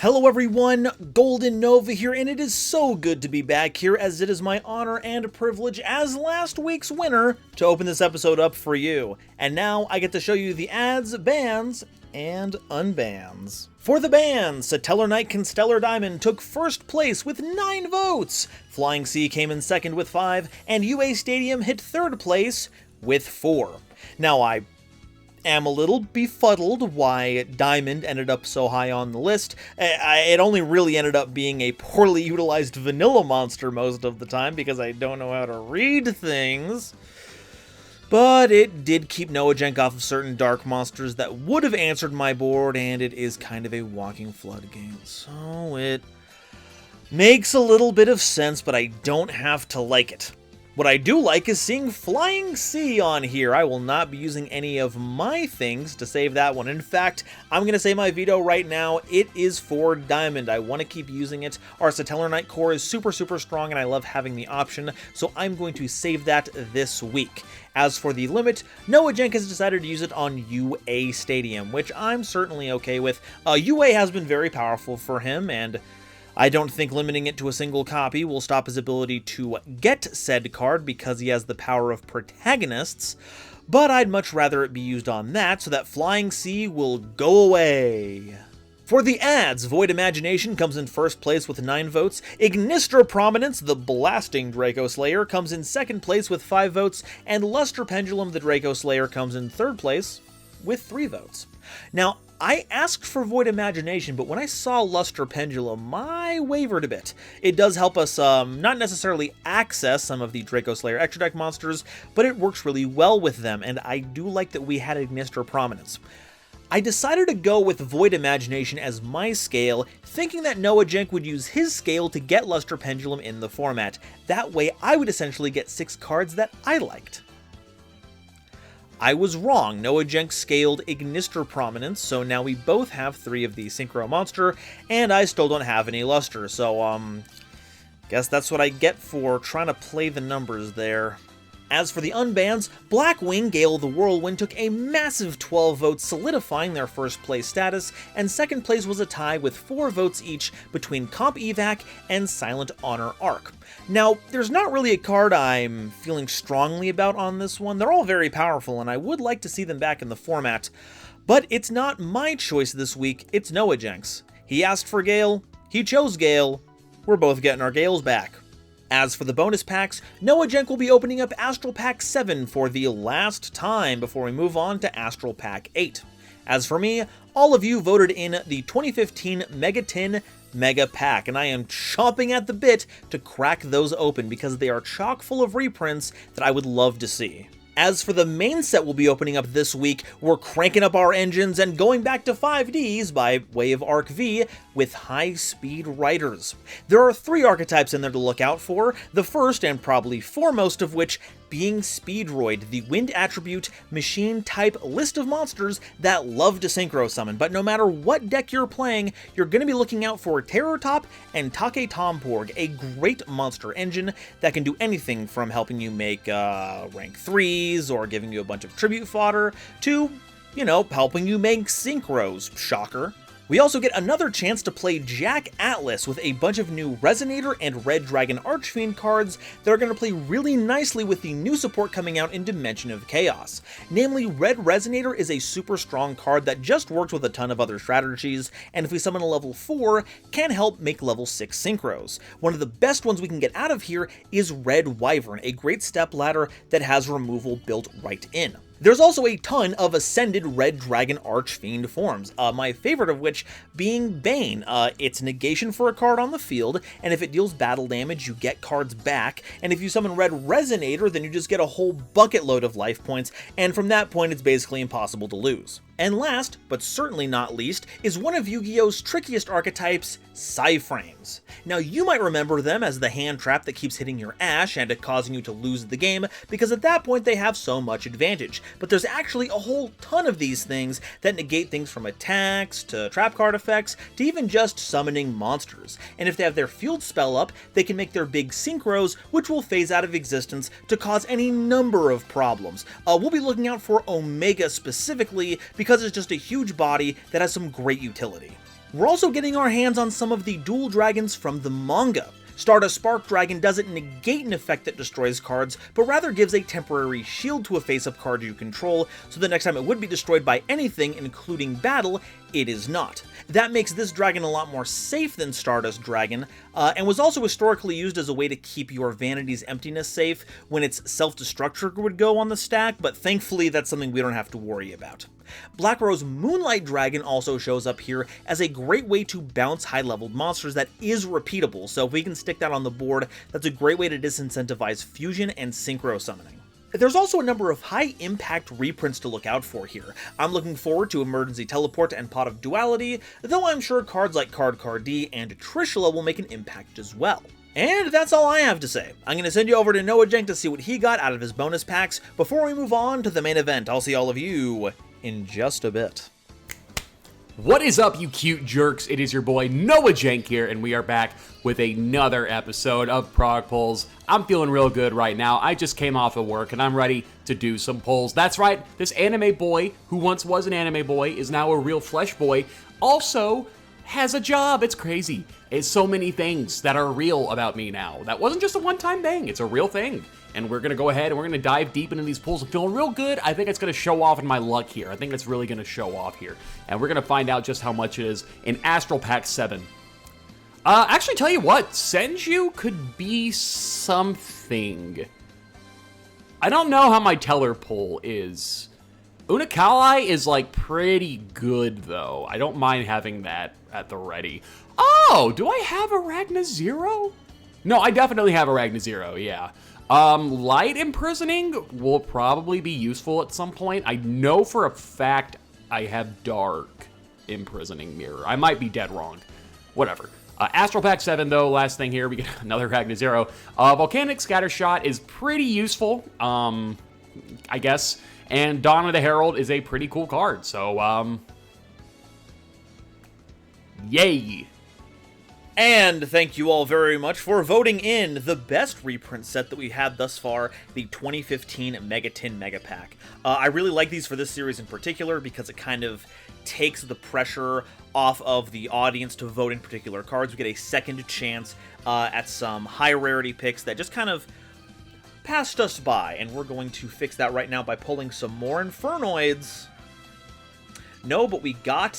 Hello everyone, GoldenNova here, and it is so good to be back here, as it is my honor and privilege as last week's winner to open this episode up for you. And now I get to show you the ads, bans, and unbans. For the bans, Satellar Knight Constellar Diamond took first place with 9 votes, Flying Sea came in second with 5, and UA Stadium hit third place with 4. Now I am a little befuddled why Diamond ended up so high on the list. It only really ended up being a poorly utilized vanilla monster most of the time because I don't know how to read things. But it did keep Noajenk off of certain dark monsters that would have answered my board, and it is kind of a walking floodgate. So it makes a little bit of sense, but I don't have to like it. What I do like is seeing Flying Sea on here. I will not be using any of my things to save that one. In fact, I'm going to say my veto right now. It is for Diamond. I want to keep using it. Our Satellar Knight core is super strong, and I love having the option, so I'm going to save that this week. As for the limit, Noajenk has decided to use it on UA Stadium, which I'm certainly okay with. UA has been very powerful for him, and I don't think limiting it to a single copy will stop his ability to get said card because he has the power of protagonists, but I'd much rather it be used on that so that Flying Sea will go away. For the ads, Void Imagination comes in first place with 9 votes, Ignister Prominence, the Blasting Draco Slayer, comes in second place with 5 votes, and Luster Pendulum, the Draco Slayer, comes in third place with 3 votes. Now, I asked for Void Imagination, but when I saw Luster Pendulum, I wavered a bit. It does help us not necessarily access some of the Draco Slayer extra deck monsters, but it works really well with them, and I do like that we had Ignister Prominence. I decided to go with Void Imagination as my scale, thinking that Noajenk would use his scale to get Luster Pendulum in the format. That way, I would essentially get 6 cards that I liked. I was wrong. Noajenk scaled Ignister Prominence, so now we both have 3 of the Synchro Monster, and I still don't have any Luster, so, guess that's what I get for trying to play the numbers there. As for the unbans, Blackwing Gale of the Whirlwind took a massive 12 votes, solidifying their first place status, and second place was a tie with 4 votes each between Comp Evac and Silent Honor Arc. Now, there's not really a card I'm feeling strongly about on this one. They're all very powerful, and I would like to see them back in the format, but it's not my choice this week, it's Noajenk's. He asked for Gale, he chose Gale, we're both getting our Gales back. As for the bonus packs, Noajenk will be opening up Astral Pack 7 for the last time before we move on to Astral Pack 8. As for me, all of you voted in the 2015 Mega Tin Mega Pack, and I am chomping at the bit to crack those open because they are chock full of reprints that I would love to see. As for the main set we'll be opening up this week, we're cranking up our engines and going back to 5Ds by way of Arc V with high-speed riders. There are 3 archetypes in there to look out for, the first and probably foremost of which being Speedroid, the wind attribute machine type list of monsters that love to synchro summon. But no matter what deck you're playing, you're going to be looking out for Terror Top and Take Tomporg, a great monster engine that can do anything from helping you make rank 3s or giving you a bunch of tribute fodder to, helping you make synchros. Shocker. We also get another chance to play Jack Atlas with a bunch of new Resonator and Red Dragon Archfiend cards that are going to play really nicely with the new support coming out in Dimension of Chaos. Namely, Red Resonator is a super strong card that just works with a ton of other strategies, and if we summon a level 4, can help make level 6 synchros. One of the best ones we can get out of here is Red Wyvern, a great step ladder that has removal built right in. There's also a ton of Ascended Red Dragon Archfiend forms, my favorite of which being Bane. It's negation for a card on the field, and if it deals battle damage, you get cards back, and if you summon Red Resonator, then you just get a whole bucket load of life points, and from that point, it's basically impossible to lose. And last, but certainly not least, is one of Yu-Gi-Oh's trickiest archetypes, Psyframes. Now, you might remember them as the hand trap that keeps hitting your Ash and causing you to lose the game, because at that point they have so much advantage. But there's actually a whole ton of these things that negate things from attacks, to trap card effects, to even just summoning monsters. And if they have their field spell up, they can make their big synchros, which will phase out of existence to cause any number of problems. We'll be looking out for Omega specifically, because it's just a huge body that has some great utility. We're also getting our hands on some of the dual dragons from the manga. Stardust Spark Dragon doesn't negate an effect that destroys cards, but rather gives a temporary shield to a face-up card you control, so the next time it would be destroyed by anything, including battle, it is not. That makes this dragon a lot more safe than Stardust Dragon, and was also historically used as a way to keep your Vanity's Emptiness safe when its self-destruct trigger would go on the stack, but thankfully that's something we don't have to worry about. Black Rose Moonlight Dragon also shows up here as a great way to bounce high-leveled monsters that is repeatable, so if we can stick that on the board, that's a great way to disincentivize fusion and synchro summoning. There's also a number of high-impact reprints to look out for here. I'm looking forward to Emergency Teleport and Pot of Duality, though I'm sure cards like Card D and Trishula will make an impact as well. And that's all I have to say. I'm going to send you over to Noajenk to see what he got out of his bonus packs before we move on to the main event. I'll see all of you in just a bit. What is up, you cute jerks? It is your boy Noajenk here, and we are back with another episode of Prog Pulls. I'm feeling real good right now. I just came off of work, and I'm ready to do some pulls. That's right, this anime boy, who once was an anime boy, is now a real flesh boy, also has a job. It's crazy. It's so many things that are real about me now. That wasn't just a one-time thing. It's a real thing. And we're going to go ahead and we're going to dive deep into these pulls. I'm feeling real good. I think it's going to show off in my luck here. I think it's really going to show off here. And we're going to find out just how much it is in Astral Pack 7. Actually, tell you what, Senju could be something. I don't know how my Teller pull is. Unikali is like pretty good though. I don't mind having that at the ready. Oh, do I have Arachna Zero? No, I definitely have Arachna Zero, yeah. Light Imprisoning will probably be useful at some point. I know for a fact I have Dark Imprisoning Mirror. I might be dead wrong. Whatever. Astral Pack 7, though, last thing here, we get another Arachna Zero. Volcanic Scattershot is pretty useful, I guess. And Dawn of the Herald is a pretty cool card, so, yay! And thank you all very much for voting in the best reprint set that we had thus far, the 2015 Megatin Mega Pack. I really like these for this series in particular because it kind of takes the pressure off of the audience to vote in particular cards. We get a second chance at some high rarity picks that just kind of passed us by, and we're going to fix that right now by pulling some more Infernoids. No, but we got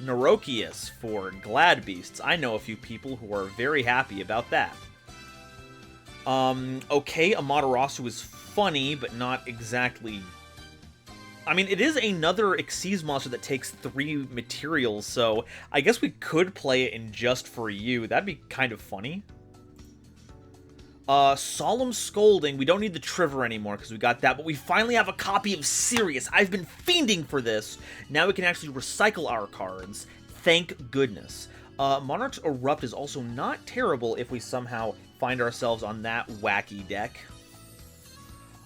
Neurokius for Glad Beasts. I know a few people who are very happy about that. Okay, Amaterasu is funny, but not exactly... I mean, it is another Xyz monster that takes 3 materials, so I guess we could play it in Just For You. That'd be kind of funny. Solemn Scolding. We don't need the Triver anymore because we got that, but we finally have a copy of Sirius. I've been fiending for this. Now we can actually recycle our cards. Thank goodness. Monarch's Erupt is also not terrible if we somehow find ourselves on that wacky deck.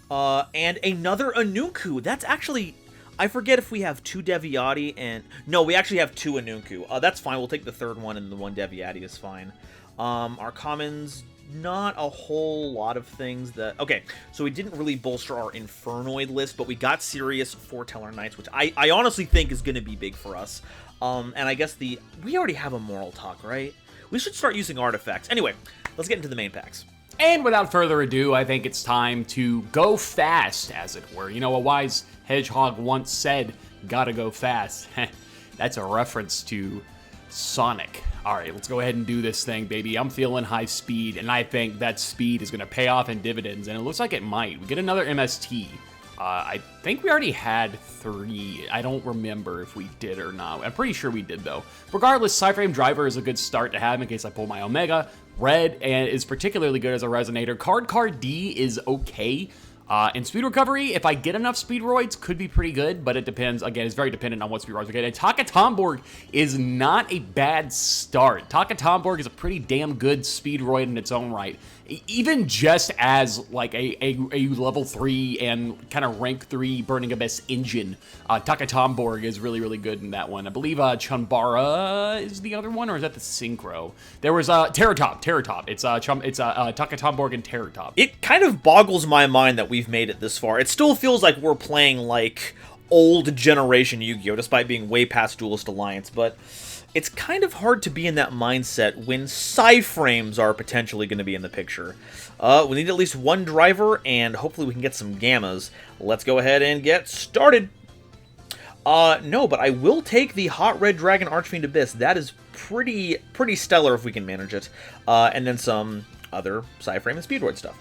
And another Anunku. That's actually... I forget if we have 2 Deviati and... No, we actually have 2 Anunku. That's fine. We'll take the third one, and the 1 Deviati is fine. Our commons... Not a whole lot of things that... Okay, so we didn't really bolster our Infernoid list, but we got Sirius Foreteller Knights, which I honestly think is going to be big for us. And I guess we already have a Moral Talk, right? We should start using artifacts. Anyway, let's get into the main packs. And without further ado, I think it's time to go fast, as it were. You know, a wise hedgehog once said, gotta go fast. That's a reference to Sonic. All right, let's go ahead and do this thing, baby. I'm feeling high speed, and I think that speed is going to pay off in dividends, and it looks like it might. We get another MST. I think we already had 3. I don't remember if we did or not. I'm pretty sure we did, though. Regardless, Cyframe Driver is a good start to have in case I pull my Omega. Red and is particularly good as a Resonator. Card D is okay. And Speed Recovery, if I get enough Speedroids, could be pretty good, but it depends. Again, it's very dependent on what Speedroids we get. And Taka Tomborg is not a bad start. Taka Tomborg is a pretty damn good Speedroid in its own right. Even just as like a level 3 and kind of rank 3 Burning Abyss engine, Taka Tomborg is really, really good in that one. I believe Chunbara is the other one, or is that the Synchro? There was Terratop. It's Taka Tomborg and Terratop. It kind of boggles my mind that we've made it this far. It still feels like we're playing like old generation Yu-Gi-Oh, despite being way past Duelist Alliance, but it's kind of hard to be in that mindset when psi frames are potentially going to be in the picture. We need at least one driver, and hopefully we can get some gammas. Let's go ahead and get started. No, but I will take the Hot Red Dragon Archfiend Abyss. That is pretty stellar if we can manage it. And then some other psi frame and speedroid stuff.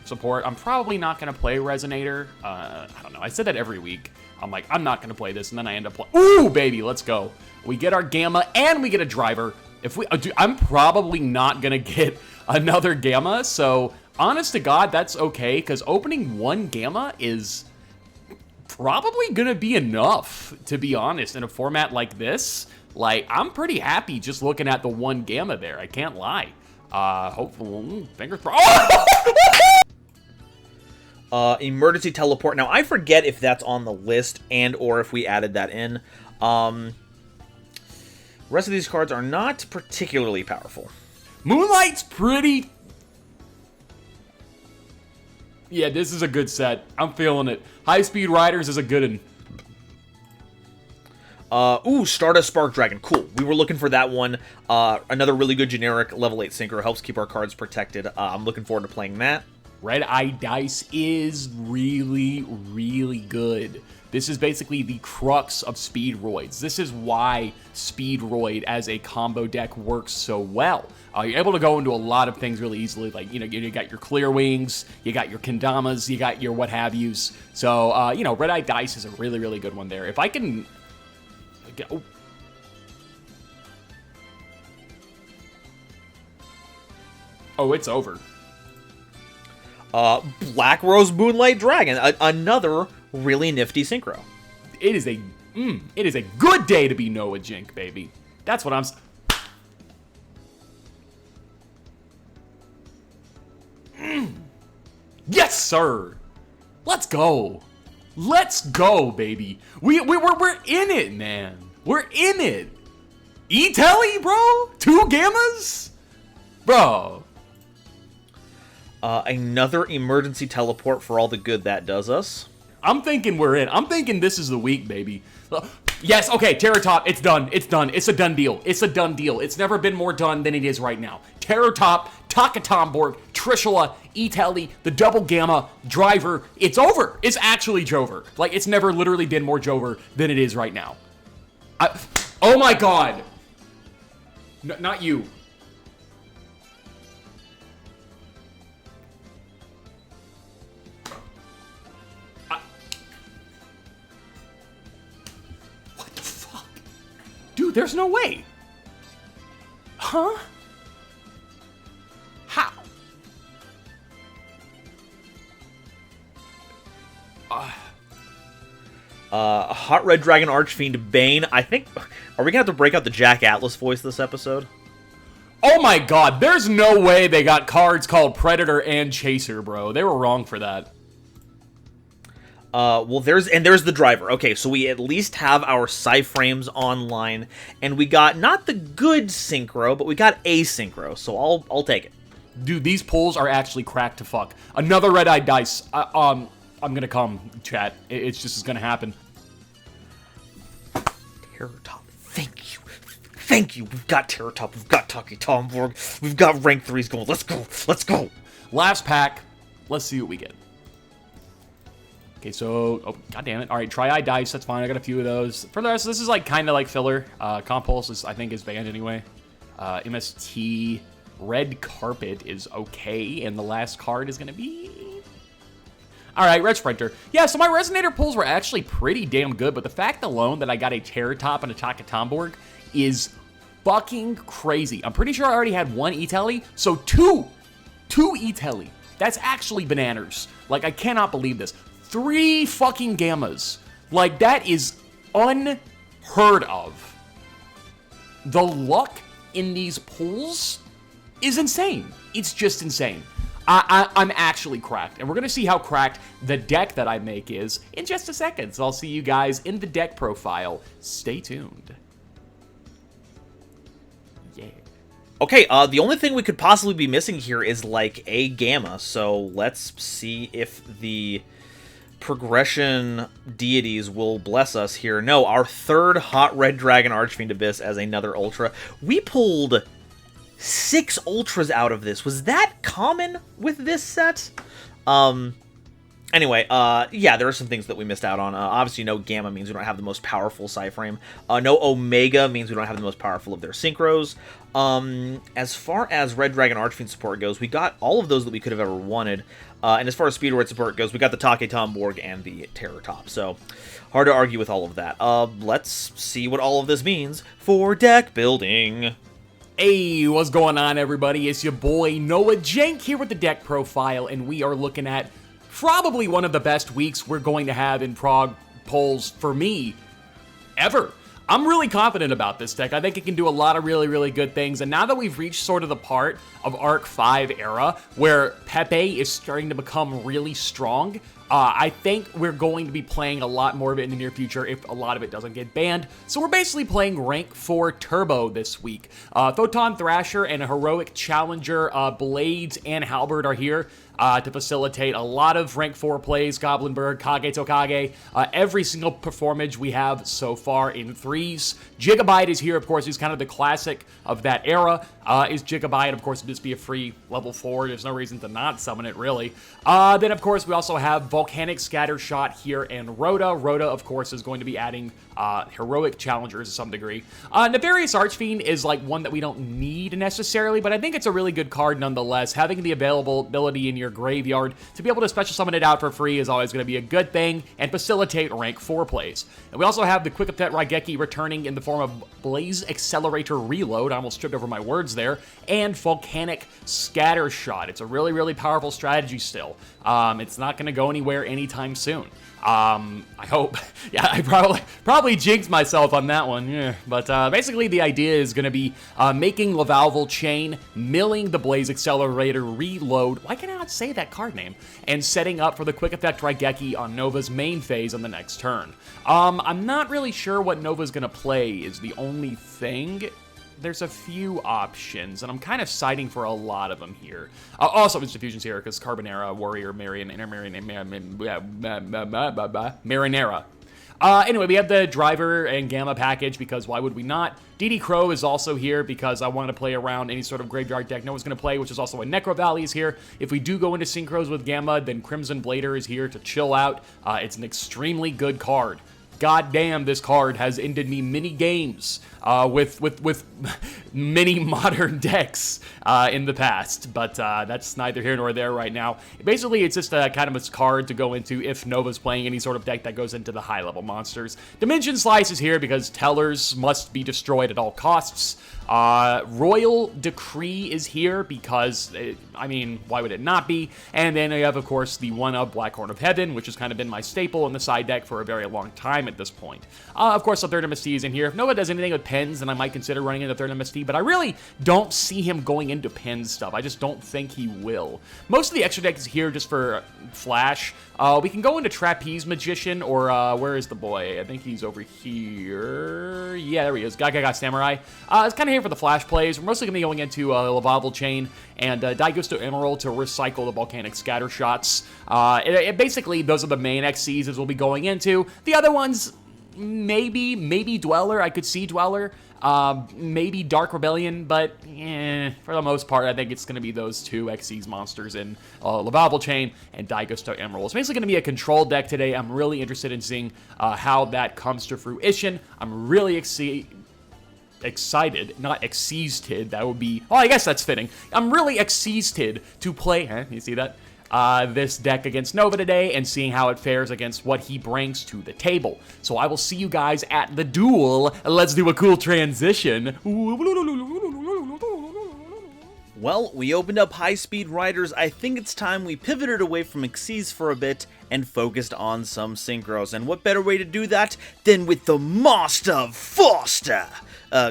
Support. I'm probably not going to play Resonator. I don't know. I said that every week. I'm like, I'm not going to play this, and then I end up playing. Ooh, baby, let's go. We get our Gamma, and we get a driver. If we, I'm probably not going to get another Gamma, so honest to God, that's okay, because opening one Gamma is probably going to be enough, to be honest, in a format like this. Like, I'm pretty happy just looking at the one Gamma there. I can't lie. Hopefully, fingers crossed. Emergency teleport. Now, I forget if that's on the list and or if we added that in. Rest of these cards are not particularly powerful. Moonlight's pretty... Yeah, this is a good set. I'm feeling it. High Speed Riders is a good one. Ooh, Stardust Spark Dragon. Cool. We were looking for that one. Another really good generic level 8 synchro. Helps keep our cards protected. I'm looking forward to playing that. Red Eye Dice is really, really good. This is basically the crux of Speedroids. This is why Speedroid as a combo deck works so well. You're able to go into a lot of things really easily. Like, you got your Clear Wings, you got your Kendamas, you got your what have yous. So, Red Eye Dice is a really, really good one there. If I can... Oh, it's over. Black Rose Moonlight Dragon, another really nifty synchro. It is a good day to be Noajenk, baby. That's what I'm. Yes, sir. Let's go. Let's go, baby. We're in it, man. We're in it. E-Telly, bro. 2 Gammas, bro. Another emergency teleport for all the good that does us. I'm thinking we're in. I'm thinking this is the week, baby. Yes, okay, Terror Top, it's done. It's done. It's a done deal. It's a done deal. It's never been more done than it is right now. Terror Top, Takatomborg, Trishula, E-Telly, the double Gamma, Driver. It's over. It's actually Jover. Like, it's never literally been more Jover than it is right now. Oh my God. Not you. Dude, there's no way. Huh? How? Hot Red Dragon Archfiend Bane. I think... Are we gonna have to break out the Jack Atlas voice this episode? Oh my God, there's no way they got cards called Predator and Chaser, bro. They were wrong for that. Well, there's the driver. Okay, so we at least have our psi frames online, and we got not the good synchro, but we got a synchro. So I'll take it. Dude, these pulls are actually cracked to fuck. Another Red Eye Dice. I'm gonna come, chat. It's just gonna happen. Terror Top, thank you. Thank you. We've got Terror Top. We've got Takatomborg. We've got rank 3s going. Let's go. Let's go. Last pack. Let's see what we get. Okay, so, oh, god damn it. All right, Tri-Eye Dice, that's fine. I got a few of those. For the rest, this is like kind of like filler. Compulse is, I think, is banned anyway. MST Red Carpet is okay, and the last card is going to be... All right, Red Sprinter. Yeah, so my Resonator pulls were actually pretty damn good, but the fact alone that I got a Terror Top and a Takatomborg is fucking crazy. I'm pretty sure I already had 1 E-Telly, so 2 E-Telly. That's actually bananas. Like, I cannot believe this. 3 fucking Gammas. Like, that is unheard of. The luck in these pulls is insane. It's just insane. I'm actually cracked, and we're going to see how cracked the deck that I make is in just a second. So I'll see you guys in the deck profile. Stay tuned. Yeah. Okay, the only thing we could possibly be missing here is, like, a Gamma, so let's see if the progression deities will bless us here. No, our third Hot Red Dragon Archfiend Abyss as another Ultra. We pulled 6 Ultras out of this. Was that common with this set? Anyway, yeah, there are some things that we missed out on. Obviously, no Gamma means we don't have the most powerful Psyframe. No Omega means we don't have the most powerful of their Synchros. As far as Red Dragon Archfiend support goes, we got all of those that we could have ever wanted. And as far as Speedroid support goes, we got the Take Tomborg and the Terror Top. So, hard to argue with all of that. Let's see what all of this means for deck building. Hey, what's going on, everybody? It's your boy Noajenk here with the deck profile, and we are looking at probably one of the best weeks we're going to have in Prog polls for me ever. I'm really confident about this deck. I think it can do a lot of really, really good things. And now that we've reached sort of the part of Arc 5 era where Pepe is starting to become really strong, I think we're going to be playing a lot more of it in the near future if a lot of it doesn't get banned. So we're basically playing Rank 4 Turbo this week. Photon Thrasher and a Heroic Challenger, Blades and Halberd are here to facilitate a lot of Rank 4 plays. Goblinberg, Kage Tokage, every single performance we have so far in 3s. Gigabyte is here, of course. He's kind of the classic of that era. Is Gigabyte, of course, would just be a free level 4. There's no reason to not summon it, really. Then, of course, we also have Volcanic Scattershot here and Rhoda. Rhoda, of course, is going to be adding Heroic Challengers to some degree. Nefarious Archfiend is like one that we don't need necessarily, but I think it's a really good card nonetheless. Having the availability in your graveyard to be able to special summon it out for free is always going to be a good thing and facilitate Rank 4 plays. And we also have the Quick Effect Raigeki returning in the form of Blaze Accelerator Reload. I almost tripped over my words there. And Volcanic Scattershot. It's a really, really powerful strategy still. It's not going to go anywhere anytime soon. I hope. Yeah, I probably jinxed myself on that one. Yeah. But basically, the idea is going to be making Lavalval Chain, milling the Blaze Accelerator Reload. Why can I not say that card name? And setting up for the Quick Effect Raigeki on Nova's main phase on the next turn. I'm not really sure what Nova's going to play is the only thing. There's a few options, and I'm kind of citing for a lot of them here. Also, it's Diffusion's here, because Carbonera, Warrior, Marinera. Anyway, we have the Driver and Gamma package, because why would we not? DD Crow is also here, because I want to play around any sort of graveyard deck no one's going to play, which is also a Necro Valley is here. If we do go into Synchros with Gamma, then Crimson Blader is here to chill out. It's an extremely good card. God damn, this card has ended me many games with many modern decks in the past, but that's neither here nor there right now. Basically, it's just a kind of a card to go into if Nova's playing any sort of deck that goes into the high-level monsters. Dimension Slice is here because Tellers must be destroyed at all costs. Royal Decree is here because, I mean, why would it not be? And then we have, of course, the one-of Black Horn of Heaven, which has kind of been my staple in the side deck for a very long time at this point. Of course, the Third MST is in here. If Nova does anything with Pens, then I might consider running in the Third MST, but I really don't see him going into Pens stuff. I just don't think he will. Most of the extra deck is here just for Flash. We can go into Trapeze Magician, or where is the boy? I think he's over here. Yeah, there he is. Gaga Samurai. It's kind of here for the Flash plays. We're mostly going to be going into Lavalval Chain and Daigusto Emerald to recycle the Volcanic Scatter Shots. Basically, those are the main XCs we'll be going into. The other ones, maybe Dweller. I could see Dweller. Maybe Dark Rebellion, but for the most part, I think it's going to be those two Xyz monsters in Lavalval Chain and Daigusto Emerald. It's basically going to be a control deck today. I'm really interested in seeing how that comes to fruition. I'm really excited, not exceeded. That would be, oh, I guess that's fitting. I'm really exceeded to play, you see that? This deck against Nova today and seeing how it fares against what he brings to the table. So I will see you guys at the duel. Let's do a cool transition. Well, we opened up High Speed Riders. I think it's time we pivoted away from Xyz for a bit and focused on some Synchros. And what better way to do that than with the Master Foster?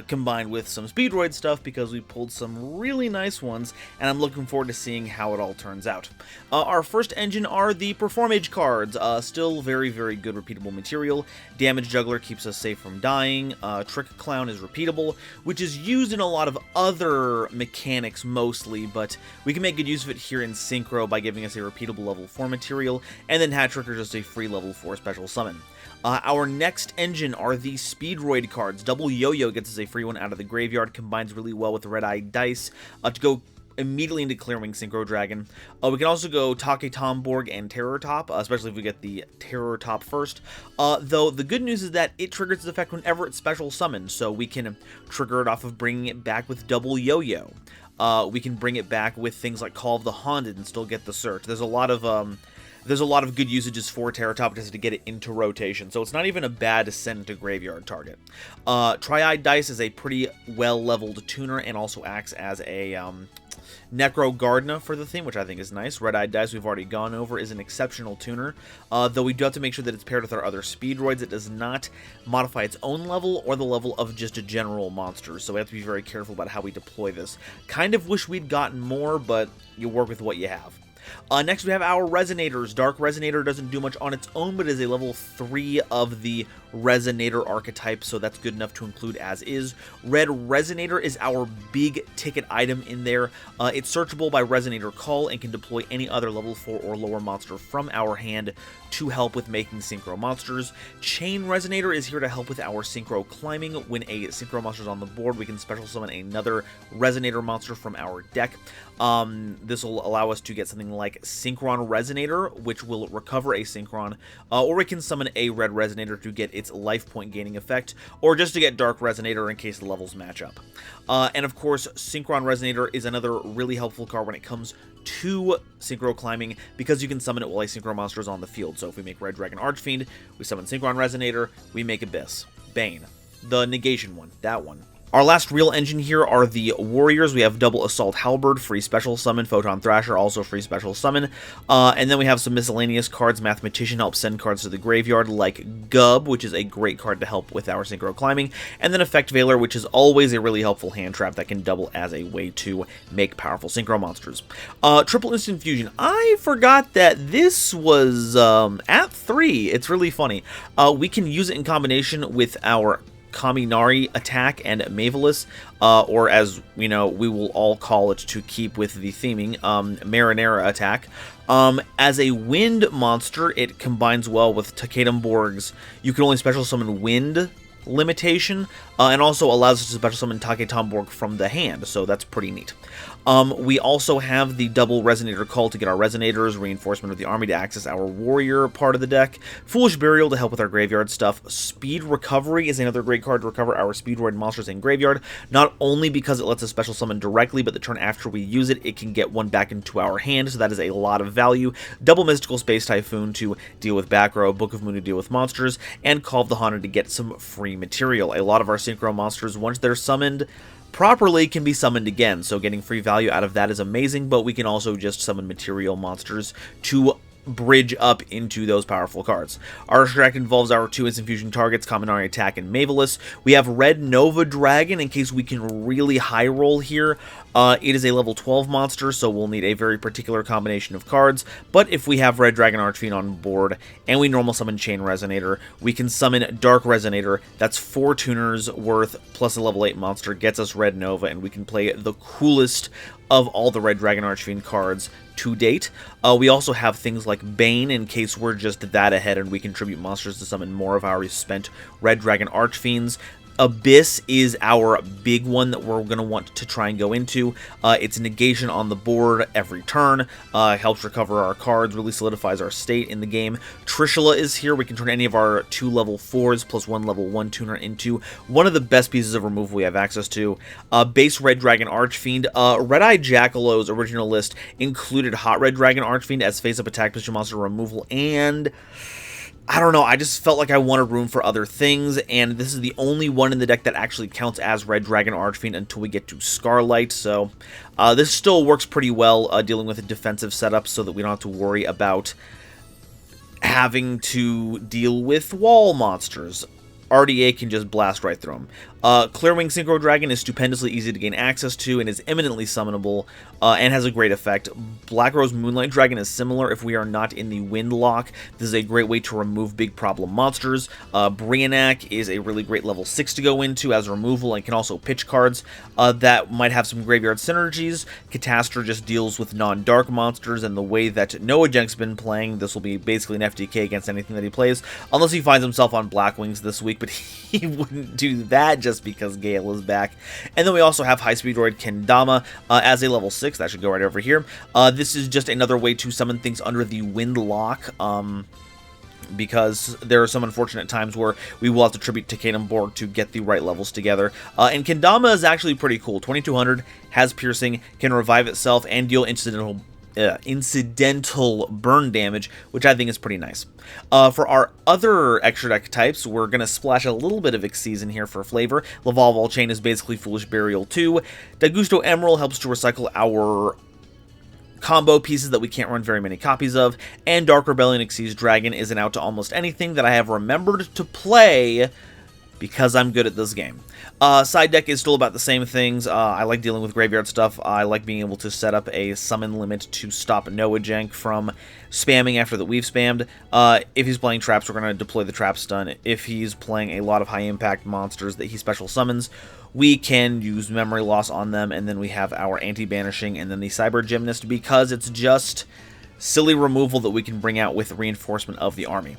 combined with some Speedroid stuff because we pulled some really nice ones, and I'm looking forward to seeing how it all turns out. Our first engine are the Performage cards. Still very, very good repeatable material. Damage Juggler keeps us safe from dying. Trick Clown is repeatable, which is used in a lot of other mechanics mostly, but we can make good use of it here in Synchro by giving us a repeatable level 4 material, and then Hat Tricker just a free level 4 special summon. Our next engine are the Speedroid cards. Double Yo-Yo gets us a free one out of the graveyard, combines really well with the Red Eye Dice to go immediately into clearing Synchro Dragon. We can also go Take Tomborg and Terror Top, especially if we get the Terror Top first. Though the good news is that it triggers its effect whenever it's special summoned, so we can trigger it off of bringing it back with Double Yo-Yo. We can bring it back with things like Call of the Haunted and still get the search. There's a lot of good usages for Terror Top just to get it into rotation, so it's not even a bad send to graveyard target. Tri-Eyed Dice is a pretty well-leveled tuner and also acts as a Necro Gardna for the theme, which I think is nice. Red-Eyed Dice, we've already gone over, is an exceptional tuner, though we do have to make sure that it's paired with our other Speedroids. It does not modify its own level or the level of just a general monster, so we have to be very careful about how we deploy this. Kind of wish we'd gotten more, but you work with what you have. Next we have our Resonators. Dark Resonator doesn't do much on its own, but is a level 3 of the Resonator archetype, so that's good enough to include as is. Red Resonator is our big ticket item in there. It's searchable by Resonator Call and can deploy any other level 4 or lower monster from our hand to help with making Synchro monsters. Chain Resonator is here to help with our Synchro climbing. When a Synchro monster is on the board, we can special summon another Resonator monster from our deck. This will allow us to get something like Synchron Resonator, which will recover a Synchron, or we can summon a Red Resonator to get its life point gaining effect, or just to get Dark Resonator in case the levels match up. And of course, Synchron Resonator is another really helpful card when it comes to Synchro climbing, because you can summon it while a Synchro monster is on the field. So if we make Red Dragon Archfiend, we summon Synchron Resonator, we make Abyss. Bane. The negation one. That one. Our last real engine here are the Warriors. We have Double Assault Halberd, free special summon. Photon Thrasher, also free special summon. And then we have some miscellaneous cards. Mathematician helps send cards to the graveyard, like Gub, which is a great card to help with our Synchro climbing. And then Effect Veiler, which is always a really helpful hand trap that can double as a way to make powerful Synchro monsters. Triple Instant Fusion. I forgot that this was at 3. It's really funny. We can use it in combination with our Kaminari attack and Mavelus, or as we know, we will all call it to keep with the theming, Marinara attack. As a wind monster, it combines well with Takedomborg's you can only special summon wind limitation, and also allows us to special summon Take Tomborg from the hand, so that's pretty neat. We also have the double Resonator Call to get our Resonators, Reinforcement of the Army to access our Warrior part of the deck, Foolish Burial to help with our graveyard stuff. Speed Recovery is another great card to recover our Speedroid monsters in graveyard, not only because it lets us special summon directly, but the turn after we use it, it can get one back into our hand, so that is a lot of value. Double Mystical Space Typhoon to deal with back row, Book of Moon to deal with monsters, and Call of the Haunted to get some free material. A lot of our Synchro monsters, once they're summoned properly, can be summoned again, so getting free value out of that is amazing, but we can also just summon material monsters to bridge up into those powerful cards. Our extract involves our 2 instant fusion targets, Kaminari Attack and Mavelus. We have Red Nova Dragon in case we can really high roll here. It is a level 12 monster, so we'll need a very particular combination of cards, but if we have Red Dragon Archfiend on board and we normal summon Chain Resonator, we can summon Dark Resonator. That's 4 tuners worth plus a level 8 monster, gets us Red Nova, and we can play the coolest of all the Red Dragon Archfiend cards to date. We also have things like Bane in case we're just that ahead and we contribute monsters to summon more of our spent Red Dragon Archfiends. Abyss is our big one that we're going to want to try and go into. It's negation on the board every turn, helps recover our cards, really solidifies our state in the game. Trishula is here. We can turn any of our 2 level 4s plus 1 level 1 tuner into one of the best pieces of removal we have access to. Base Red Dragon Archfiend. Red-Eye Jackalow's original list included Hot Red Dragon Archfiend as face-up attack position monster removal, and I don't know, I just felt like I wanted room for other things, and this is the only one in the deck that actually counts as Red Dragon Archfiend until we get to Scarlight, so this still works pretty well dealing with a defensive setup so that we don't have to worry about having to deal with wall monsters. RDA can just blast right through him. Clearwing Synchro Dragon is stupendously easy to gain access to and is eminently summonable and has a great effect. Black Rose Moonlight Dragon is similar if we are not in the Wind Lock. This is a great way to remove big problem monsters. Brionac is a really great level 6 to go into as removal and can also pitch cards that might have some graveyard synergies. Catastor just deals with non-dark monsters, and the way that Noajenk's been playing, this will be basically an FDK against anything that he plays, unless he finds himself on Black Wings this week, but he wouldn't do that just because Gale is back. And then we also have High Speed Droid Kendama as a level 6. That should go right over here. This is just another way to summon things under the Wind Lock, because there are some unfortunate times where we will have to tribute to Kanem Borg to get the right levels together. And Kendama is actually pretty cool. 2200, has piercing, can revive itself, and deal incidental burn damage, which I think is pretty nice. For our other extra deck types, we're going to splash a little bit of Xyz in here for flavor. Laval Chain is basically Foolish Burial 2. Dagusto Emerald helps to recycle our combo pieces that we can't run very many copies of, and Dark Rebellion Xyz Dragon isn't out to almost anything that I have remembered to play because I'm good at this game. Side deck is still about the same things. I like dealing with graveyard stuff. I like being able to set up a summon limit to stop Noajenk from spamming after that we've spammed. If he's playing traps, we're going to deploy the trap stun. If he's playing a lot of high impact monsters that he special summons, we can use memory loss on them, and then we have our anti-banishing and then the Cyber Gymnast, because it's just silly removal that we can bring out with reinforcement of the army.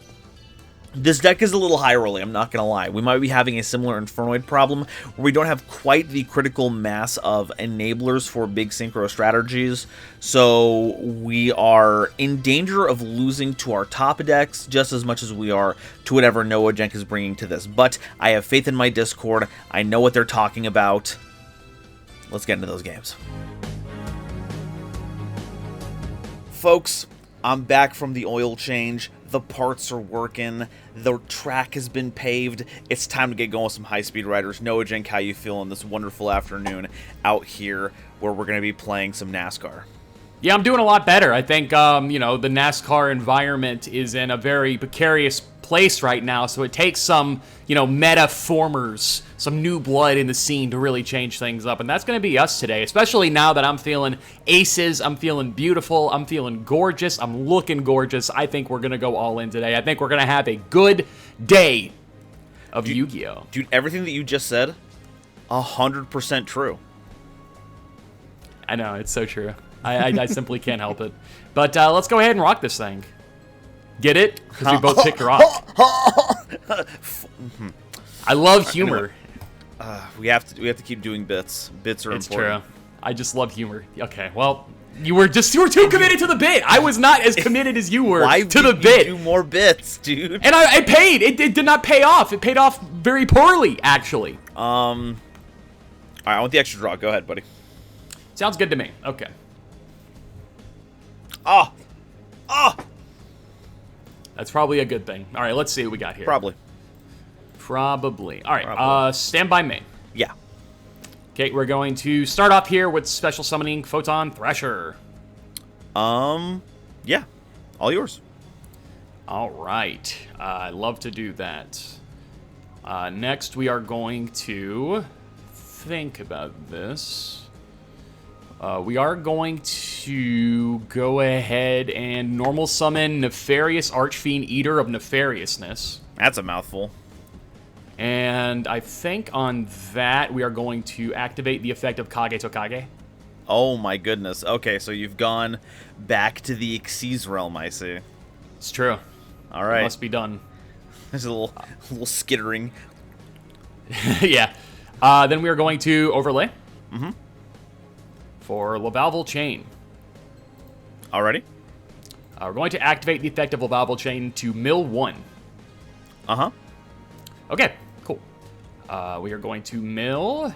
This deck is a little high rolling, I'm not going to lie. We might be having a similar Infernoid problem where we don't have quite the critical mass of enablers for big synchro strategies, so we are in danger of losing to our top decks just as much as we are to whatever Noajenk is bringing to this. But I have faith in my Discord. I know what they're talking about. Let's get into those games. Folks, I'm back from the oil change. The parts are working. The track has been paved. It's time to get going with some high-speed riders. Noajenk, how you feeling this wonderful afternoon out here where we're going to be playing some NASCAR? Yeah, I'm doing a lot better. I think, you know, the NASCAR environment is in a very precarious place right now, so it takes some, you know, meta formers, some new blood in the scene to really change things up, and that's going to be us today, especially now that I'm feeling aces, I'm feeling beautiful, I'm feeling gorgeous, I'm looking gorgeous. I think we're going to go all in today. I think we're going to have a good day of Yu-Gi-Oh! Dude, everything that you just said, 100% true. I know, it's so true. I simply can't help it. But let's go ahead and rock this thing. Get it? Because we both picked rock. I love humor. We have to keep doing bits. Bits are important. It's true. I just love humor. Okay, well, you were too committed to the bit. I was not as committed as you were to the bit. Do more bits, dude. And I paid. It did not pay off. It paid off very poorly, actually. All right, I want the extra draw. Go ahead, buddy. Sounds good to me. Okay. Oh. That's probably a good thing. All right, let's see what we got here. Probably. All right, stand by me. Yeah. Okay, we're going to start off here with special summoning Photon Thresher. Yeah. All yours. All right. I love to do that. Next, we are going to think about this. We are going to go ahead and normal summon Nefarious Archfiend, Eater of Nefariousness. That's a mouthful. And I think on that, we are going to activate the effect of Kage Tokage. Oh my goodness. Okay, so you've gone back to the Xyz realm, I see. It's true. All right. It must be done. There's a little skittering. Yeah. Then we are going to overlay. Mm-hmm. For Lavalval Chain. Alrighty. We're going to activate the effect of Lavalval Chain to mill 1. Uh-huh. Okay, cool. We are going to mill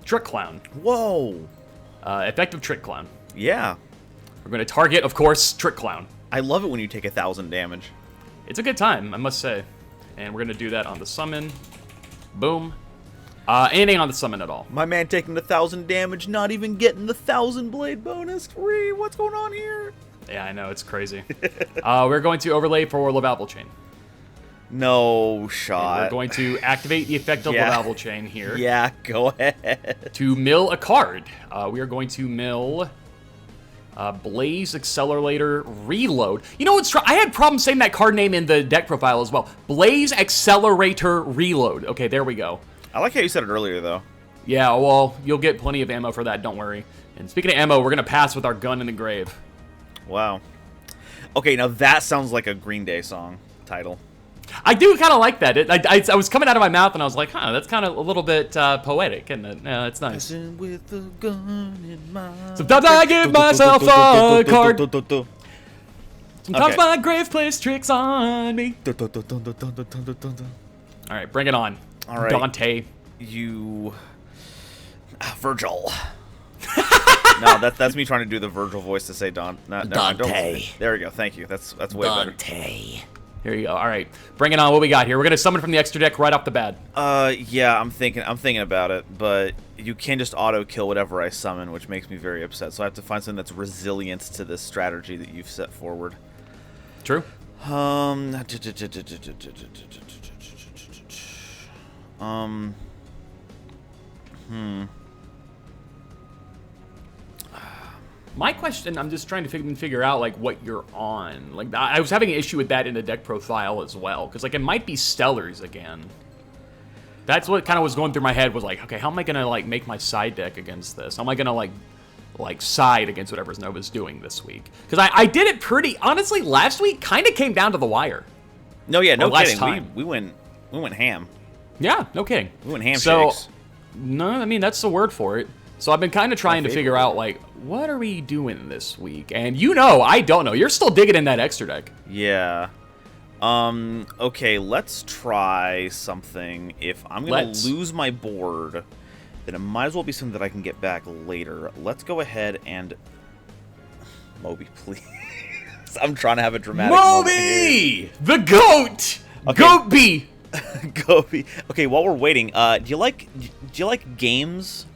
Trick Clown. Whoa. Effective Trick Clown. Yeah. We're going to target, of course, Trick Clown. I love it when you take 1,000 damage. It's a good time, I must say. And we're going to do that on the summon. Boom. Anything on the summon at all. My man taking 1,000 damage, not even getting the 1,000 blade bonus. What's going on here? Yeah, I know, it's crazy. We're going to overlay for Lavalval Chain. No shot. We're going to activate the effect of Lavalval Chain here. Yeah, go ahead. To mill a card. We are going to mill Blaze Accelerator Reload. You know what's I had problems saying that card name in the deck profile as well. Blaze Accelerator Reload. Okay, there we go. I like how you said it earlier, though. Yeah, well, you'll get plenty of ammo for that, don't worry. And speaking of ammo, we're going to pass with our gun in the grave. Wow. Okay, now that sounds like a Green Day song title. I do kind of like that. I was coming out of my mouth and I was like, huh, that's kind of a little bit poetic, isn't it? Yeah, it's nice. With a gun in my Sometimes I give myself a card. Sometimes my grave plays tricks on me. All right, bring it on. All right. Dante. You... Virgil. No, that's me trying to do the Virgil voice to say Dante. There we go. Thank you. That's way better. Dante. Here you go. All right, bring it on. What we got here? We're gonna summon from the extra deck right off the bat. Yeah, I'm thinking about it, but you can just auto kill whatever I summon, which makes me very upset. So I have to find something that's resilient to this strategy that you've set forward. True. My question, I'm just trying to figure out, like, what you're on. Like, I was having an issue with that in the deck profile as well, because, like, it might be Stellars again. That's what kind of was going through my head, was like, okay, how am I going to, like, make my side deck against this? How am I going to, like, side against whatever Nova's doing this week? Because I did it pretty, honestly, last week kind of came down to the wire. No, yeah, no kidding. Time. We went ham. Yeah, no kidding. We went ham so, shakes. No, I mean, that's the word for it. So I've been kind of trying to figure out, like, what are we doing this week? And you know, I don't know. You're still digging in that extra deck. Yeah. Okay, let's try something. If I'm going to lose my board, then it might as well be something that I can get back later. Let's go ahead and... Moby, please. I'm trying to have a dramatic Moby! The GOAT! Okay. Goat B! Goat. Okay, while we're waiting, do you like games?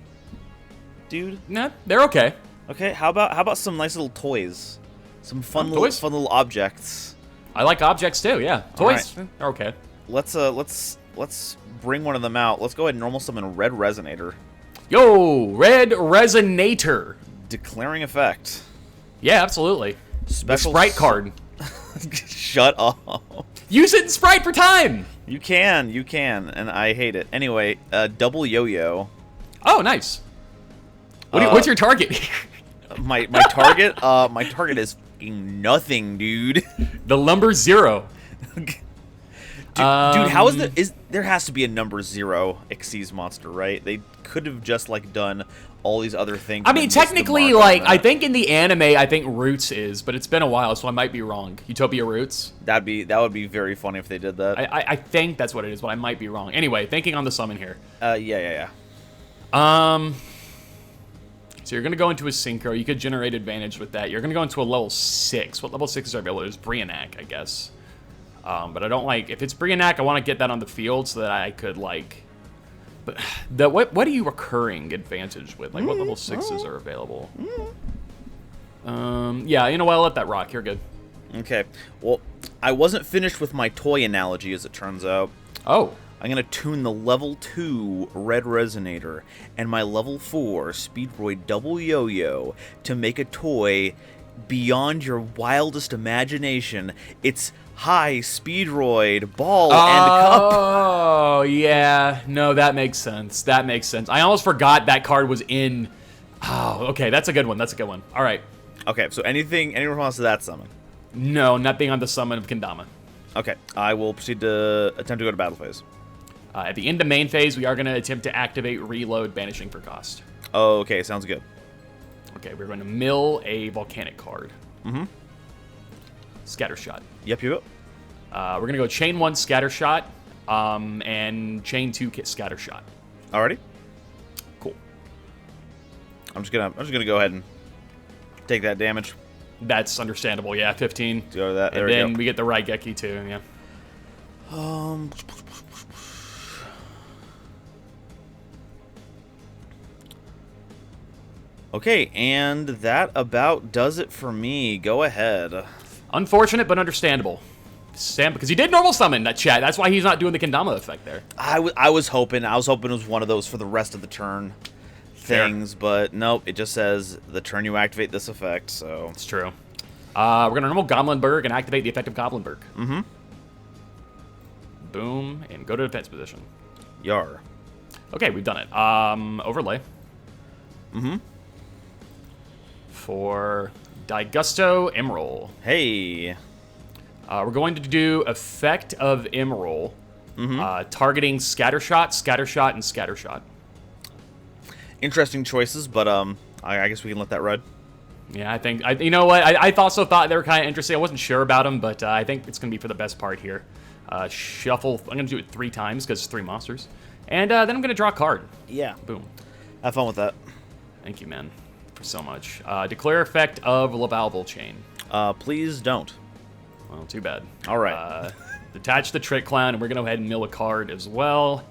Dude? Nah, they're okay. Okay, how about some nice little toys? Some fun little objects. I like objects too, yeah. Toys are okay. Let's bring one of them out. Let's go ahead and normal summon Red Resonator. Yo, Red Resonator. Declaring effect. Yeah, absolutely. Special the Sprite card. Shut up. Use it in Sprite for time. You can, and I hate it. Anyway, double yo-yo. Oh, nice. What's your target? my target is nothing, dude. The number 0. Dude, how is there has to be a number 0 Xyz monster, right? They could have just like done all these other things. I mean, technically, like, I think in the anime, I think Roots is, but it's been a while, so I might be wrong. Utopia Roots? That would be very funny if they did that. I think that's what it is, but I might be wrong. Anyway, thinking on the summon here. Yeah. So you're going to go into a Synchro. You could generate advantage with that. You're going to go into a level 6. What level 6 are available? There's Brionac, I guess. But I don't like... If it's Brionac, I want to get that on the field so that I could, like... But what are you recurring advantage with? Like, what level 6s are available? Yeah, you know what? I'll let that rock. You're good. Okay. Well, I wasn't finished with my toy analogy, as it turns out. Oh. I'm going to tune the level 2 Red Resonator and my level 4 Speedroid Double Yo-Yo to make a toy beyond your wildest imagination. It's high Speedroid ball and cup. Oh, yeah. No, that makes sense. That makes sense. I almost forgot that card was in... Oh, okay. That's a good one. That's a good one. All right. Okay, so any response to that summon? No, nothing on the summon of Kendama. Okay, I will proceed to attempt to go to battle phase. At the end of main phase, we are going to attempt to activate Reload, banishing for cost. Okay, sounds good. Okay, we're going to mill a Volcanic card. Mm-hmm. Scattershot. Yep. We're going to go Chain 1 Scattershot, and Chain 2 Scattershot. Alrighty. Cool. I'm just gonna go ahead and take that damage. That's understandable, yeah, 15. Go to that. There and then we go. We get the Raigeki too, yeah. Okay, and that about does it for me. Go ahead. Unfortunate, but understandable. Sam, because he did normal summon that chat. That's why he's not doing the kendama effect there. I was hoping it was one of those for the rest of the turn things, but nope. It just says the turn you activate this effect. So it's true. We're gonna normal Goblinberg and activate the effect of Goblinberg. Mm-hmm. Boom, and go to defense position. Yar. Okay, we've done it. Overlay. Mm-hmm. For Digusto Emerald. Hey. We're going to do effect of Emerald, targeting Scattershot, Scattershot, and Scattershot. Interesting choices, but I guess we can let that ride. Yeah, I think, you know what, I also thought they were kind of interesting. I wasn't sure about them, but I think it's going to be for the best part here. Shuffle, I'm going to do it 3 times because it's 3 monsters. And then I'm going to draw a card. Yeah. Boom. Have fun with that. Thank you, man, for so much. Declare effect of Lavalval Chain. Please don't. Well, too bad. All right. Detach the Trick Clown, and we're going to go ahead and mill a card as well.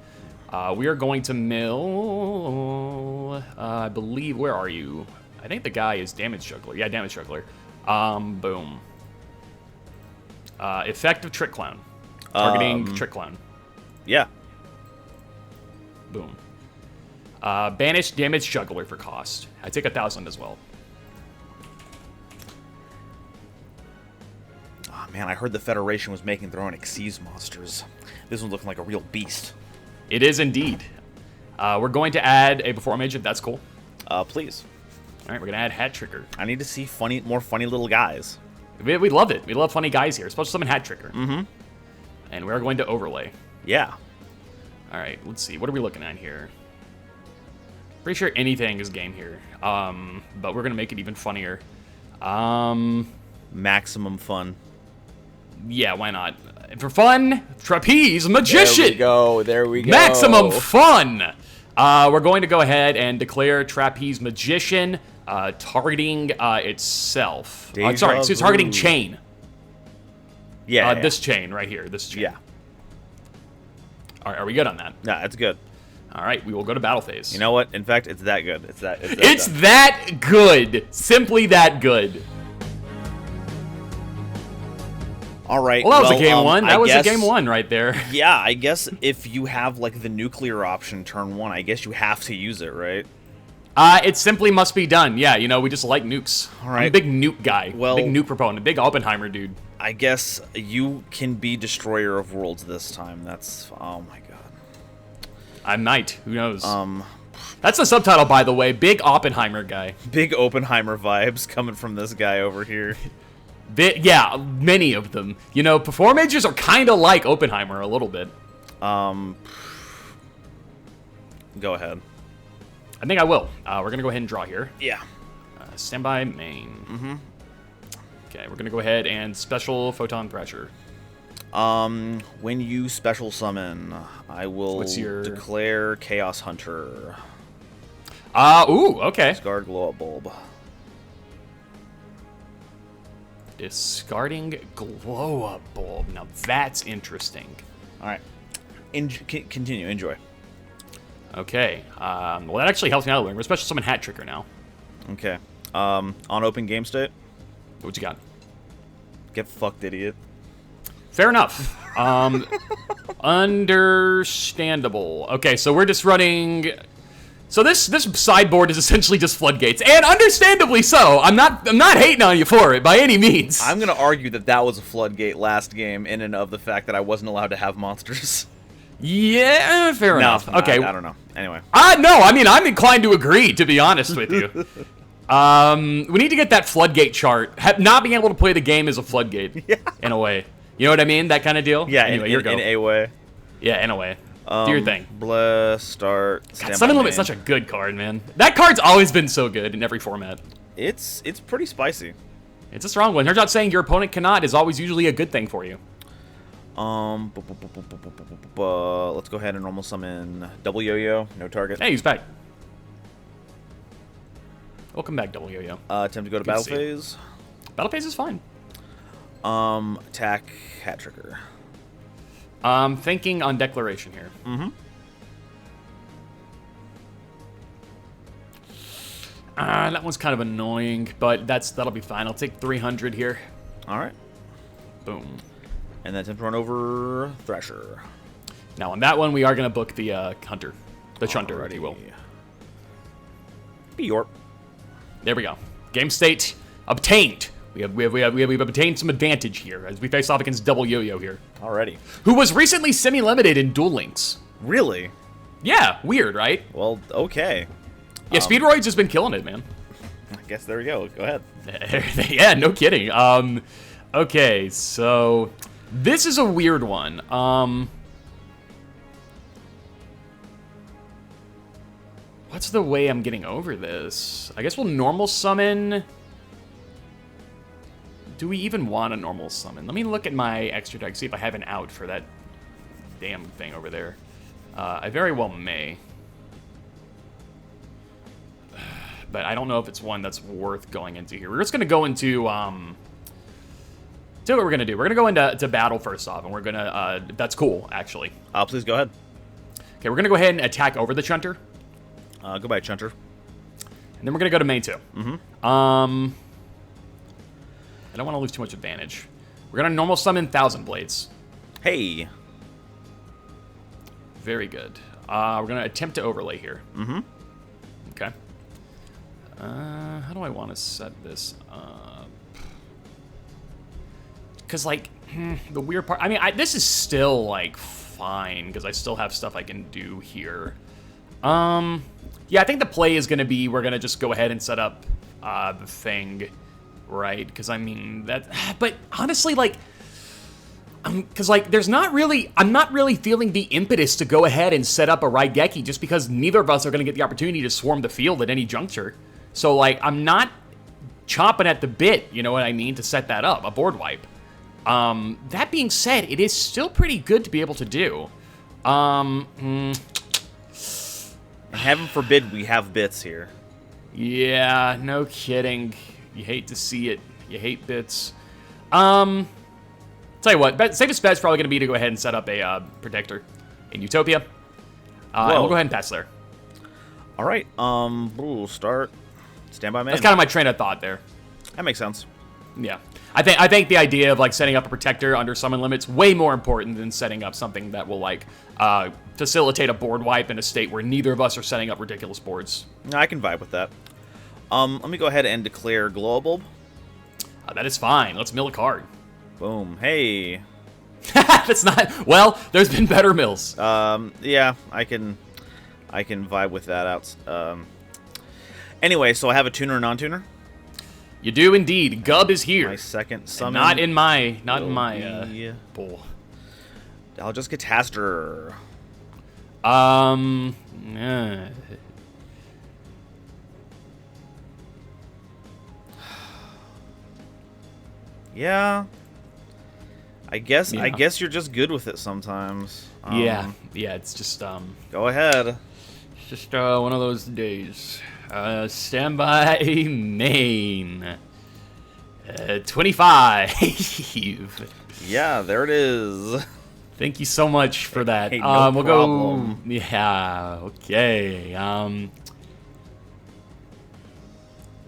We are going to mill, I believe, where are you? I think the guy is Damage Juggler. Yeah, Damage Juggler. Boom. Effect of Trick Clown. Targeting Trick Clown. Yeah. Boom. Banish Damage Juggler for cost. I take 1,000 as well. Oh, man, I heard the Federation was making their own Xyz monsters. This one's looking like a real beast. It is indeed. We're going to add a Before Image, if that's cool. Please. All right, we're going to add Hat Tricker. I need to see more funny little guys. We love it. We love funny guys here, especially summon Hat Tricker. Mm-hmm. And we're going to overlay. Yeah. All right, let's see. What are we looking at here? Pretty sure anything is game here. But we're going to make it even funnier. Maximum fun. Yeah, why not? And for fun, Trapeze Magician. There we go. Maximum fun. We're going to go ahead and declare Trapeze Magician, targeting itself. Sorry, it's targeting chain. Yeah, This chain right here. This chain. Yeah. All right, are we good on that? Yeah, that's good. All right, we will go to battle phase. You know what? In fact, it's that good. It's that good. Simply that good. All right. Well, that was a game 1. That was a game 1 right there. Yeah, I guess if you have like the nuclear option turn 1, I guess you have to use it, right? It simply must be done. Yeah, you know, we just like nukes. All right. I'm a big nuke guy. Well, big nuke proponent. Big Oppenheimer dude. I guess you can be Destroyer of Worlds this time. That's, oh my god. I'm Knight. Who knows? That's the subtitle, by the way. Big Oppenheimer guy. Big Oppenheimer vibes coming from this guy over here. Yeah, many of them. You know, Perform Mages are kind of like Oppenheimer a little bit. Go ahead. I think I will. We're going to go ahead and draw here. Yeah. Standby main. Mm-hmm. Okay, we're going to go ahead and special Photon Thrasher. When you special summon, I will declare Chaos Hunter. Ooh, okay. Discard Glow Up Bulb. Discarding Glow Up Bulb. Now that's interesting. All right. Continue. Enjoy. Okay. Well, that actually helps me out a little. We're special summon Hat Tricker now. Okay. On open game state. What you got? Get fucked, idiot. Fair enough. Understandable. Okay, so we're just running. So this sideboard is essentially just floodgates, and understandably so. I'm not hating on you for it by any means. I'm gonna argue that was a floodgate last game, in and of the fact that I wasn't allowed to have monsters. Yeah, fair enough. Okay, I don't know. Anyway. No, I mean I'm inclined to agree. To be honest with you, we need to get that floodgate chart. Not being able to play the game is a floodgate, in a way. You know what I mean? That kind of deal. Yeah. Anyway, in a way. Yeah, in a way. Do your thing. Bless, start, God, Summon Limit's such a good card, man. That card's always been so good in every format. It's pretty spicy. It's a strong one. Turns out saying your opponent cannot is always usually a good thing for you. Let's go ahead and normal summon double yo-yo, no target. Hey, he's back. Welcome back, double yo-yo. Attempt to go to battle phase. Battle phase is fine. Attack Hat Tricker. Thinking on declaration here. Mm-hmm. That one's kind of annoying, but that'll be fine. I'll take 300 here. All right. Boom. And then attempt to run over Thresher. Now, on that one, we are going to book the Hunter. The Chunter, if you will. Bjorp. There we go. Game state obtained. We've obtained some advantage here as we face off against Double Yo-Yo here. Alrighty. Who was recently semi-limited in Duel Links. Really? Yeah, weird, right? Well, okay. Yeah, Speedroids has been killing it, man. I guess there we go. Go ahead. Yeah, no kidding. Okay, so this is a weird one. What's the way I'm getting over this? I guess we'll normal summon. Do we even want a normal summon? Let me look at my extra deck, see if I have an out for that damn thing over there. I very well may. But I don't know if it's one that's worth going into here. We're just going to go into, see what we're going to do. We're going to go into battle first off, and we're going to, that's cool, actually. Please go ahead. Okay, we're going to go ahead and attack over the Chunter. Goodbye, Chunter. And then we're going to go to main 2. I don't want to lose too much advantage. We're going to normal summon Thousand Blades. Hey. Very good. We're going to attempt to overlay here. Okay. How do I want to set this up? Because, like, the weird part... I mean, this is still, like, fine, because I still have stuff I can do here. Yeah, I think the play is going to be we're going to just go ahead and set up the thing, right? Because, I mean, that... But, honestly, like... Because, like, there's not really... I'm not really feeling the impetus to go ahead and set up a Raigeki just because neither of us are going to get the opportunity to swarm the field at any juncture. So, like, I'm not chomping at the bit, you know what I mean, to set that up, a board wipe. That being said, it is still pretty good to be able to do. Heaven forbid we have bits here. Yeah, no kidding. You hate to see it. You hate bits. Tell you what, safest bet's probably going to be to go ahead and set up a Protector in Utopia. And we'll go ahead and pass there. All right. We'll start. Stand by man. That's kind of my train of thought there. That makes sense. Yeah. I think the idea of, like, setting up a Protector under summon limits way more important than setting up something that will, like, facilitate a board wipe in a state where neither of us are setting up ridiculous boards. I can vibe with that. Let me go ahead and declare Global. That is fine. Let's mill a card. Boom. Hey. That's not... Well, there's been better mills. Yeah, I can vibe with that out. Anyway, so I have a tuner and non-tuner? You do indeed. Gub is here. My second summon. Not in my pool. I'll just get Taster. Yeah. I guess you're just good with it sometimes. Yeah, it's just Go ahead. It's just one of those days. Standby main. 25. Yeah, there it is. Thank you so much for that. Hey, no we'll problem. go. Yeah. Okay.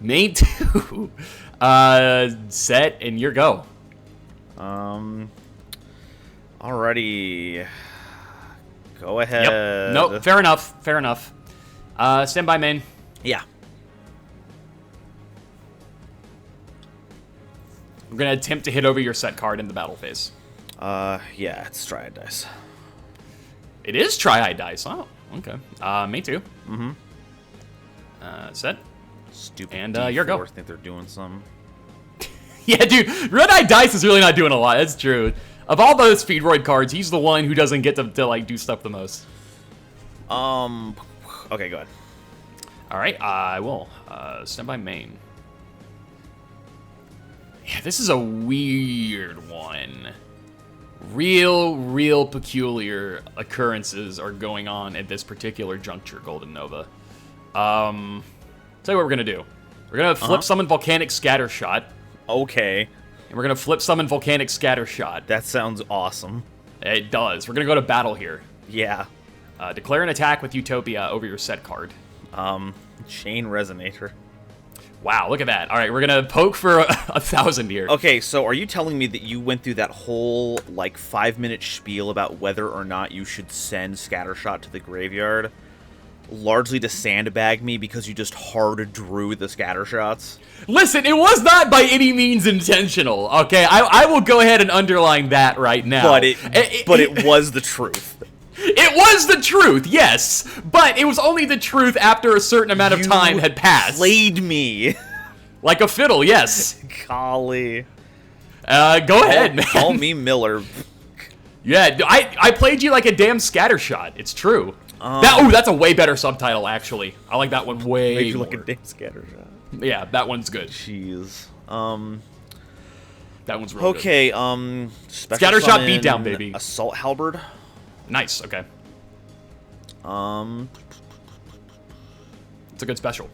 Main 2. Set and your go. Alrighty. Go ahead. Yep. Nope. Fair enough. Fair enough. Stand by, main. Yeah. We're gonna attempt to hit over your set card in the battle phase. Yeah, it's Triad Dice. It is Triad Dice. Oh, okay. Me too. Set. Stupid. And D4. your go. I think they're doing some. Yeah, dude. Red Eye Dice is really not doing a lot. That's true. Of all those Speedroid cards, he's the one who doesn't get to like do stuff the most. Okay, go ahead. All right, I will. Stand by main. Yeah, this is a weird one. Real peculiar occurrences are going on at this particular juncture, GoldenNova. Tell you what we're gonna do. We're gonna flip summon Volcanic Scatter Shot. Okay. And we're gonna flip summon Volcanic Scatter Shot. That sounds awesome. It does. We're gonna go to battle here. Yeah. Declare an attack with Utopia over your set card. Chain Resonator. Wow, look at that. All right, we're going to poke for 1,000 here. Okay, so are you telling me that you went through that whole, like, 5-minute spiel about whether or not you should send Scattershot to the graveyard, largely to sandbag me because you just hard drew the Scattershots? Listen, it was not by any means intentional, okay? I will go ahead and underline that right now. But it was the truth. It was the truth, yes, but it was only the truth after a certain amount of time had passed. Played me. Like a fiddle, yes. Golly. Go ahead, man. Call me Miller. Yeah, I played you like a damn scattershot. It's true. That's a way better subtitle, actually. I like that one way Made you more. like a damn scattershot. Yeah, that one's good. Jeez. That one's real good. Okay, special Scattershot summon beatdown, baby. Assault Halberd. Nice, okay. It's a good special.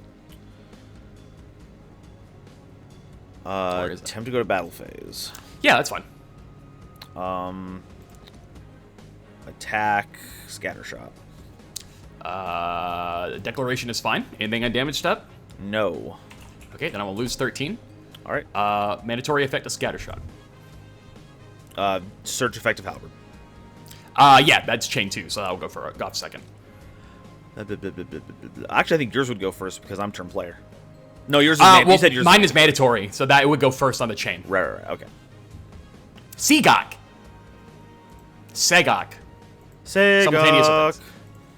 Where is it? Attempt to go to battle phase. Yeah, that's fine. Attack, Scattershot. Declaration is fine. Anything on damage step? No. Okay, then I will lose 13. All right. Mandatory effect of Scattershot. Search effective Halberd. Yeah, that's chain 2, so I'll go for off second. Actually, I think yours would go first because I'm turn player. No, yours is you said yours. Mine is mandatory, so that it would go first on the chain. Right, okay. Segok. Segok. Simultaneous events.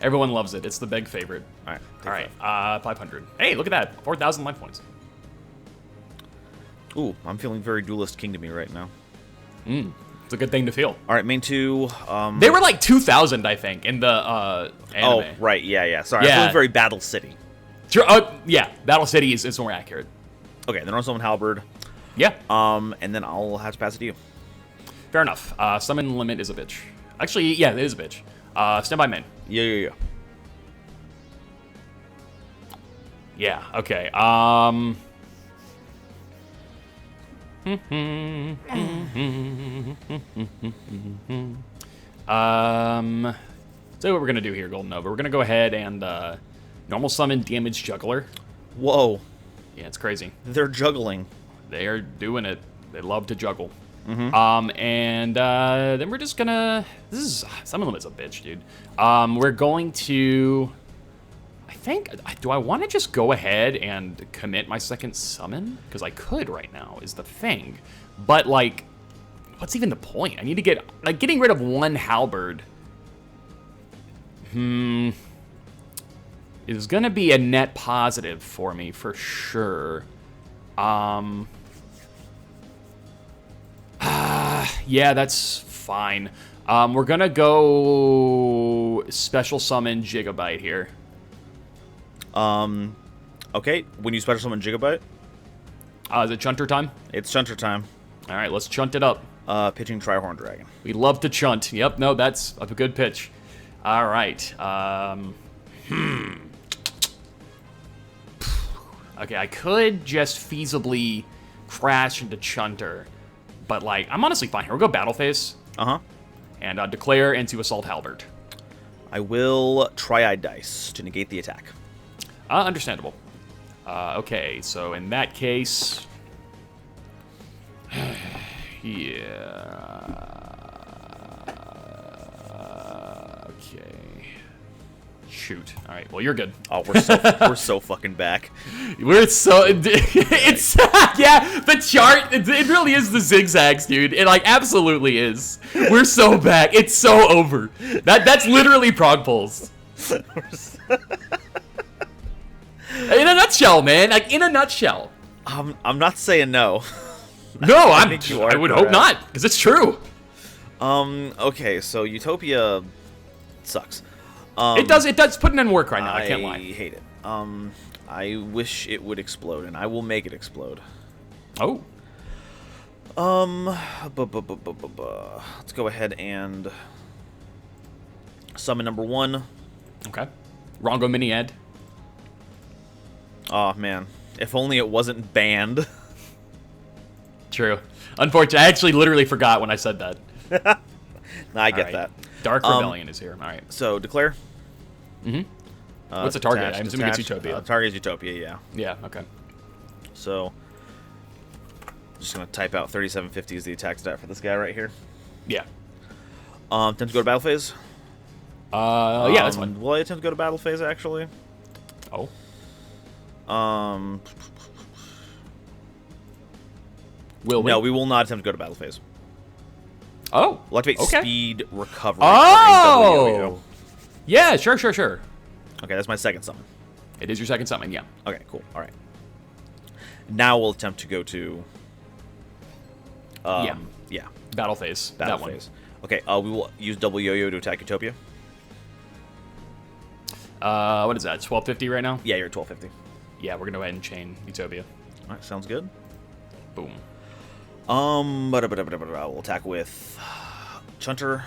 Everyone loves it. It's the big favorite. All right. 500. Hey, look at that. 4,000 life points. Ooh, I'm feeling very Duelist Kingdom-y right now. It's a good thing to feel. All right, main 2. They were like 2,000, I think, in the anime. Oh, right. Yeah. Sorry, I'm feeling very Battle City. Yeah, Battle City is more accurate. Okay, then I'll summon Halberd. Yeah. And then I'll have to pass it to you. Fair enough. Summon limit is a bitch. Actually, yeah, it is a bitch. Stand by main. Yeah. Yeah, okay. So what we're going to do here, GoldenNova. We're going to go ahead and normal summon Damage Juggler. Whoa. Yeah, it's crazy. They're juggling. They are doing it. They love to juggle. Mm-hmm. And then we're just gonna... Summon limit's a bitch, dude. We're going to... I think... Do I want to just go ahead and commit my second summon? Because I could right now, is the thing. But, like... What's even the point? I need to get... Like, getting rid of one Halberd... is gonna be a net positive for me, for sure. Yeah, that's fine. We're gonna go special summon Gigabyte here. Okay, when you special summon Gigabyte? Is it Chunter time? It's Chunter time. All right, let's chunt it up. Pitching Trihorn Dragon. We love to chunt. Yep, no, that's a good pitch. All right. Okay, I could just feasibly crash into Chunter. But, like, I'm honestly fine here. We'll go Battle Phase. Uh-huh. And declare into Assault Halberd. I will Triad Dice to negate the attack. Understandable. Okay, so in that case... yeah... Okay... Shoot. All right. Well, you're good. Oh, we're so fucking back. We're so it's yeah. The chart it really is the zigzags, dude. It like absolutely is. We're so back. It's so over. That's literally prog polls. In a nutshell, man. Like in a nutshell. I'm not saying no. No, I would correct. hope not, because it's true. Okay, so Utopia sucks. It does putting in work right now. I can't lie. I hate it. I wish it would explode, and I will make it explode. Oh. Let's go ahead and summon number 1. Okay. Rongo Mini Ed. Oh man, if only it wasn't banned. True. Unfortunately, I actually literally forgot when I said that. I get that. Dark Rebellion is here. All right. So declare. Mm-hmm. What's the target? I'm assuming it's Utopia. Target is Utopia, yeah. Yeah. Okay. So, just going to type out 3750 is the attack stat for this guy right here. Yeah. Attempt to go to battle phase? Yeah, that's fine. Will I attempt to go to battle phase, actually? Oh. Will we? No, we will not attempt to go to battle phase. Oh. We'll activate Okay. speed recovery. Oh! Yeah, sure. Okay, that's my second summon. It is your second summon, yeah. Okay, cool. All right. Now we'll attempt to go to... yeah. Battle phase. Battle phase. Okay, we will use double yo-yo to attack Utopia. What is that, 1250 right now? Yeah, you're at 1250. Yeah, we're going to go ahead and chain Utopia. All right, sounds good. Boom. We'll attack with Chunter.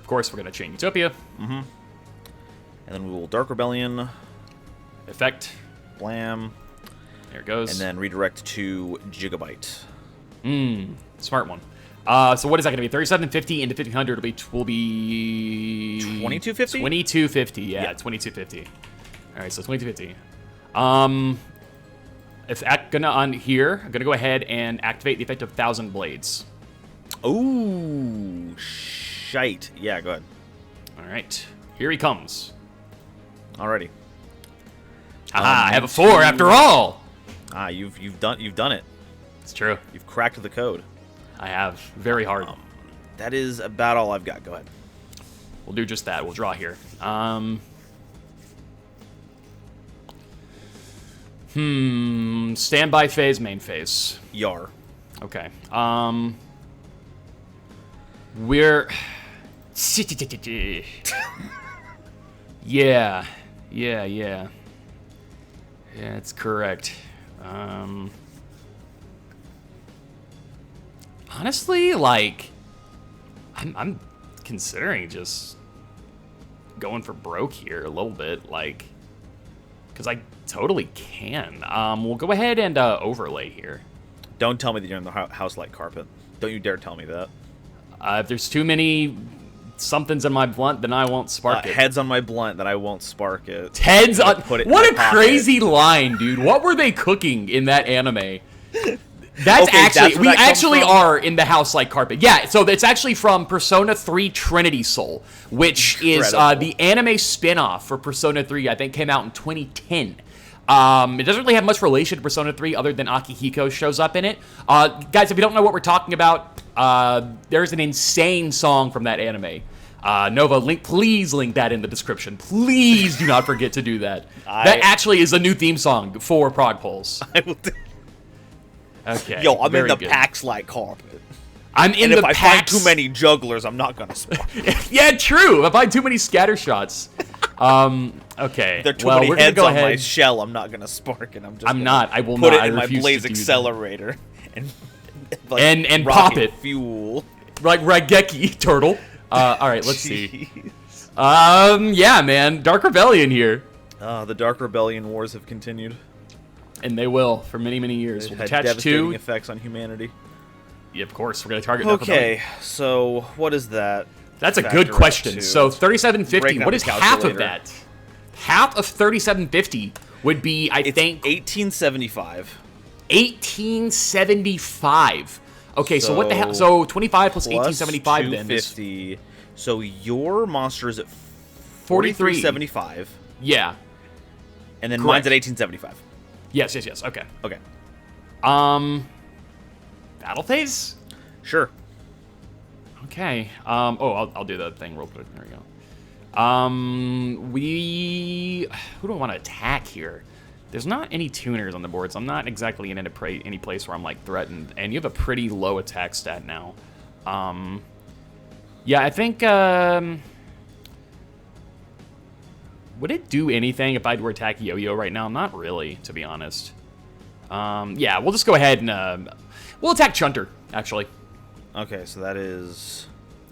Of course, we're going to chain Utopia. And then we will Dark Rebellion. Effect. Blam. There it goes. And then redirect to Gigabyte. Smart one. So what is that going to be? 3750 into 1500 will be 2250. 2250. Yeah, 2250. All right, so 2250. If on here, I'm gonna go ahead and activate the effect of 1,000 Blades. Ooh, shite. Yeah, go ahead. All right, here he comes. Alrighty. Haha, I have a 4 after all. You've done it. It's true. You've cracked the code. I have very hard. That is about all I've got. Go ahead. We'll do just that. We'll draw here. Standby phase, main phase. Yar. Okay. We're... Yeah, that's correct. Honestly, like, I'm considering just going for broke here a little bit, like, because I totally can. We'll go ahead and overlay here. Don't tell me that you're in the house like carpet. Don't you dare tell me that. If there's too many somethings in my blunt, then I won't spark it. Heads on my blunt, that I won't spark it. Heads on... What a pocket. crazy line, dude. What were they cooking in that anime? That's okay, actually... We actually are in the house like carpet. Yeah, so it's actually from Persona 3 Trinity Soul, which is the anime spin-off for Persona 3, I think came out in 2010. It doesn't really have much relation to Persona 3 other than Akihiko shows up in it. Guys, if you don't know what we're talking about, there's an insane song from that anime. Nova, please link that in the description. Please do not forget to do that. That actually is a new theme song for Prog Pulse. I will do. Okay. Yo, I'm in the good. packs like carpet. I'm in the if I packs. find too many jugglers, I'm not gonna spark. Yeah, true. If I find too many scatter shots. Okay. If there are too well, many we're heads gonna on go my ahead. shell, I'm not gonna spark it. I'm not. I will put not. it in I my refuse Blaze to do that. Accelerator and like, and pop rocket it. Fuel. Like Raigeki turtle. All right, let's see. Yeah, man. Dark Rebellion here. The Dark Rebellion wars have continued. And they will for many, many years. They've We'll had attach devastating to. effects on humanity. Yeah, of course. We're going to target Dark Okay, Rebellion. so what is that? That's a factor good out question. to? So 3750. Breaking What down is the half of calculator. that? Half of 3750 would be, I It's think, 1875. 1875. Okay, so what the hell? So 25 plus 1875 then is 250. So your monster is at 43. 4375, Yeah. and then Correct. mine's at 1875. Yes. Okay. Okay, Battle phase? sure. Okay. I'll do the thing real quick. There we go. Who do I want to attack here? There's not any tuners on the board, so I'm not exactly in any place where I'm like threatened. And you have a pretty low attack stat now. Yeah, I think. Would it do anything if I were to attack Yo-Yo right now? Not really, to be honest. Yeah, we'll just go ahead and we'll attack Chunter, actually. Okay, so that is...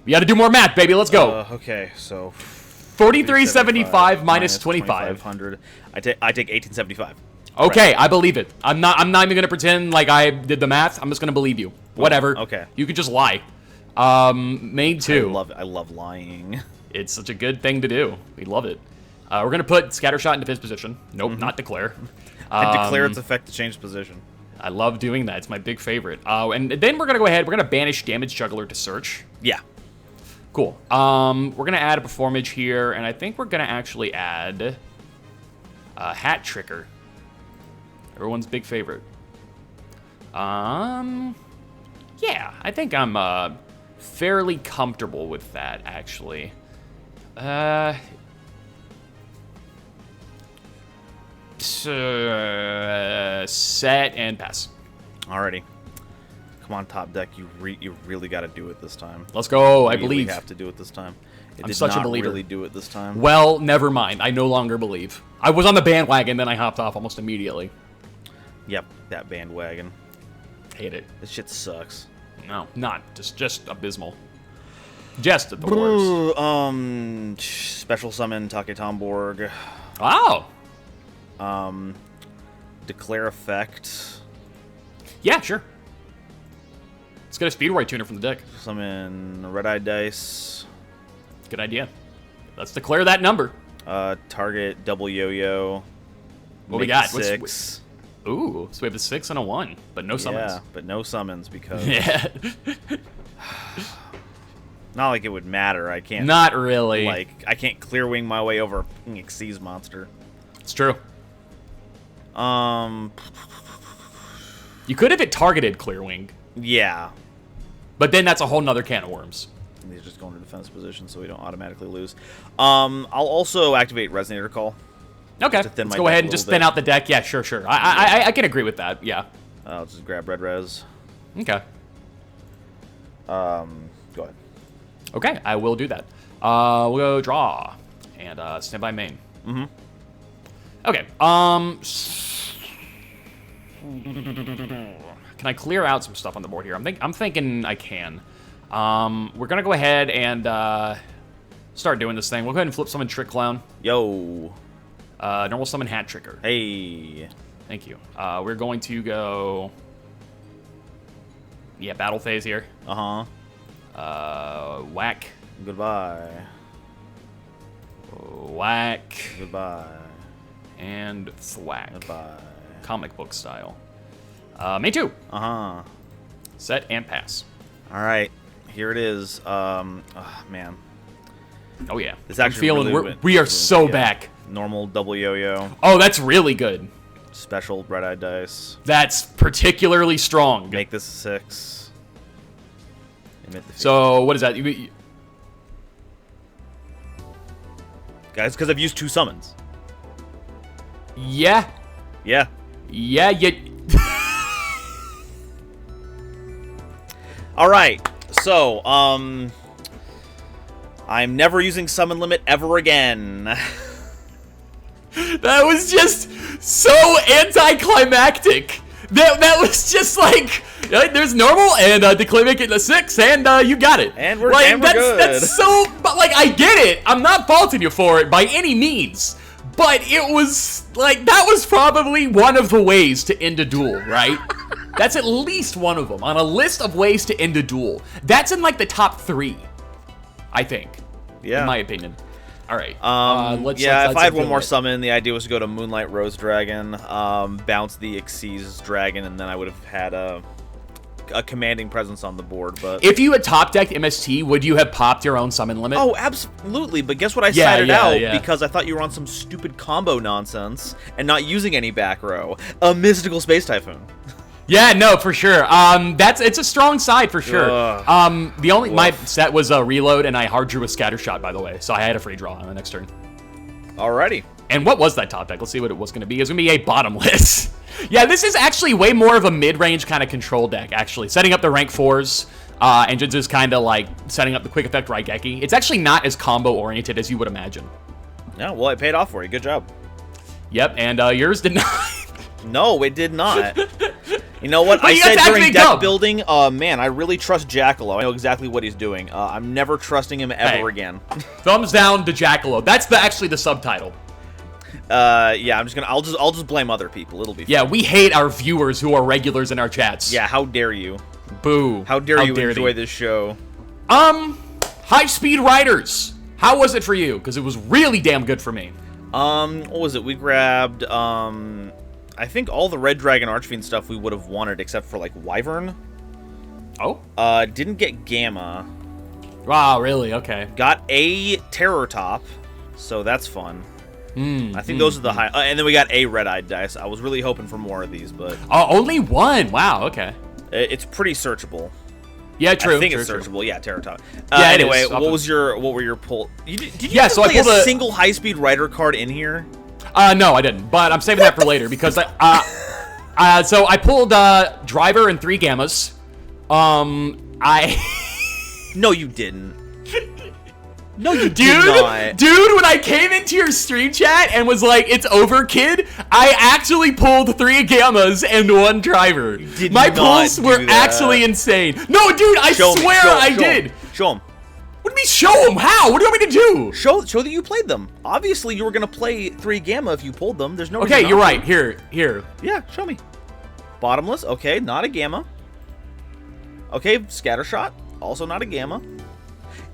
We got to do more math, baby. Let's go. Okay, so 4375 minus 25. 2500. I take 1875. Okay, I believe it. I'm not even gonna pretend like I did the math. I'm just gonna believe you. Whatever. Okay. You could just lie. Main 2. I love lying. It's such a good thing to do. We love it. We're going to put Scattershot into fifth position. Nope, not Declare. And declare its effect to change position. I love doing that. It's my big favorite. And then we're going to go ahead. We're going to banish Damage Juggler to search. Yeah. Cool. We're going to add a Performage here, and I think we're going to actually add Hat Tricker. Everyone's big favorite. Yeah, I think I'm fairly comfortable with that, actually. Set and pass. Alrighty. Come on, top deck. You really got to do it this time. Let's go. I You believe. have to do it this time. I'm such a believer. Really do it this time. Well, never mind. I no longer believe. I was on the bandwagon, then I hopped off almost immediately. Yep, that bandwagon. Hate it. This shit sucks. No, not. Just abysmal. Just at the worst. Special summon Taketomborg. Wow. Declare effect. Yeah, sure. Let's get a Speedroid tuner from the deck. Summon Red-Eye Dice. Good idea. Let's declare that number. Target double yo-yo. What we got? 6. Ooh, so we have a 6 and a 1, but no summons. Yeah, but no summons because... Yeah. Not like it would matter. I can't... Not really. Like, I can't clear wing my way over a Xyz monster. It's true. You could have it targeted Clear Wing. Yeah. But then that's a whole nother can of worms. He's just going to defense position so we don't automatically lose. I'll also activate Resonator Call. Okay, let's go ahead and just thin out the deck. Yeah, sure. I can agree with that, yeah. I'll just grab red res. Okay. Go ahead. Okay, I will do that. We'll go draw and stand by main. Mm-hmm. Okay. Can I clear out some stuff on the board here? I'm thinking I can. We're gonna go ahead and start doing this thing. We'll go ahead and flip summon Trick Clown. Yo. Normal summon Hat Tricker. Hey. Thank you. We're going to go. Yeah, battle phase here. Whack. Goodbye. Whack. Goodbye. And thwack. Goodbye. Comic book style. Main 2. Set and pass. All right. Here it is. Oh, man. Oh, yeah. It's actually I'm feeling really we are so back. Normal double yo-yo. Oh, that's really good. Special red-eye dice. That's particularly strong. Make this a 6. So, what is that? Guys, because I've used 2 summons. Yeah. Yeah. Yeah, All right. So, I'm never using summon limit ever again. That was just so anticlimactic. That was just like, there's normal, and declare make it a 6, and you got it. And we're, like, good. That's so, but like, I get it. I'm not faulting you for it by any means. But it was, like, that was probably one of the ways to end a duel, right? That's at least one of them. On a list of ways to end a duel. That's in, like, the top 3, I think. Yeah. In my opinion. All right. Let's if I had one more summon, the idea was to go to Moonlight Rose Dragon, bounce the Xyz Dragon, and then I would have had a commanding presence on the board. But if you had top decked MST, would you have popped your own summon limit? Oh, absolutely. But guess what? I sided out because I thought you were on some stupid combo nonsense and not using any back row. A Mystical Space Typhoon. Yeah, no, for sure. It's a strong side for sure. My set was a reload, and I hard drew a Scattershot, by the way, so I had a free draw on the next turn. Alrighty. And what was that top deck? Let's see what it was going to be. It was going to be a bottomless. Yeah, this is actually way more of a mid-range kind of control deck, actually. Setting up the rank 4s, and just kind of like setting up the quick effect Raigeki. It's actually not as combo-oriented as you would imagine. Yeah, well, it paid off for you. Good job. Yep, and yours did not. No, it did not. You know what? I said during deck building, man, I really trust Jackalow. I know exactly what he's doing. I'm never trusting him ever again. Thumbs down to Jackalow. That's actually the subtitle. Yeah, I'll just blame other people. It'll be fine. Yeah, we hate our viewers who are regulars in our chats. Yeah, how dare you? Boo. How dare you enjoy this show? High Speed Riders. How was it for you? Because it was really damn good for me. What was it? We grabbed, I think all the Red Dragon Archfiend stuff we would have wanted except for, like, Wyvern. Oh? Didn't get Gamma. Wow, really? Okay. Got a Terror Top, so that's fun. I think those are the high... and then we got a Red-Eyed Dice. I was really hoping for more of these, but... Oh, only one? Wow, okay. It's pretty searchable. Yeah, true. I think true, it's searchable. True. Yeah, Terror Top. Yeah, anyway, it is. what were your pull? Did you yeah, so play I pulled a single high-speed rider card in here? No, I didn't. But I'm saving that for later because so I pulled Driver and 3 Gammas. No, you didn't. No, you did not. Dude, when I came into your stream chat and was like, it's over, kid, I actually pulled 3 Gammas and 1 Driver. My pulls were actually insane. No, dude, I swear I did. Show them. What do you mean show them? How? What do you want me to do? Show that you played them. Obviously, you were going to play 3 Gamma if you pulled them. There's no reason Okay, you're not right. to. Here. Yeah, show me. Bottomless. Okay, not a Gamma. Okay, Scattershot. Also not a Gamma.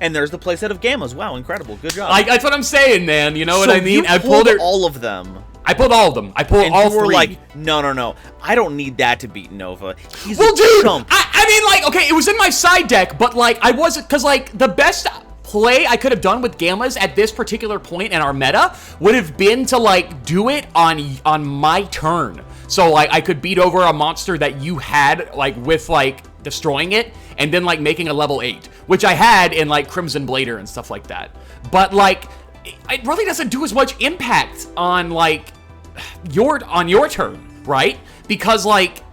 And there's the playset of Gammas. Wow, incredible. Good job. That's what I'm saying, man. You know what I mean? I pulled all of them. I pulled all of them. I pulled all 3. And you were like, no. I don't need that to beat Nova. He's well, a dude, chump. I mean, like, okay, it was in my side deck, but, like, I wasn't... Because, like, the best play I could have done with Gammas at this particular point in our meta would have been to, like, do it on my turn. So, like, I could beat over a monster that you had, like, with, like, destroying it, and then, like, making a level 8, which I had in, like, Crimson Blader and stuff like that. But, like, it really doesn't do as much impact on, like, your turn, right? Because, like,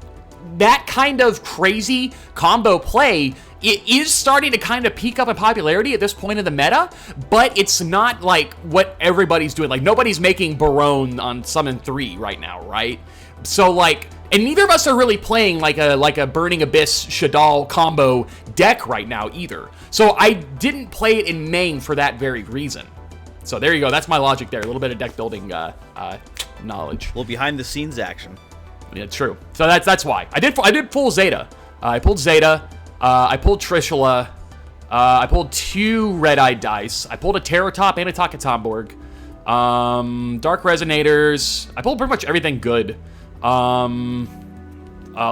that kind of crazy combo play, it is starting to kind of peak up in popularity at this point in the meta, but it's not, like, what everybody's doing. Like, nobody's making Barone on Summon 3 right now, right? So, like... And neither of us are really playing like a Burning Abyss Shadal combo deck right now either. So I didn't play it in main for that very reason. So there you go. That's my logic there. A little bit of deck building knowledge. A little behind the scenes action. Yeah, true. So that's why I did pull Zeta. I pulled Zeta. I pulled Trishula. I pulled 2 Red-Eyed Dice. I pulled a Terror Top and a Takatomborg. Dark Resonators. I pulled pretty much everything good. A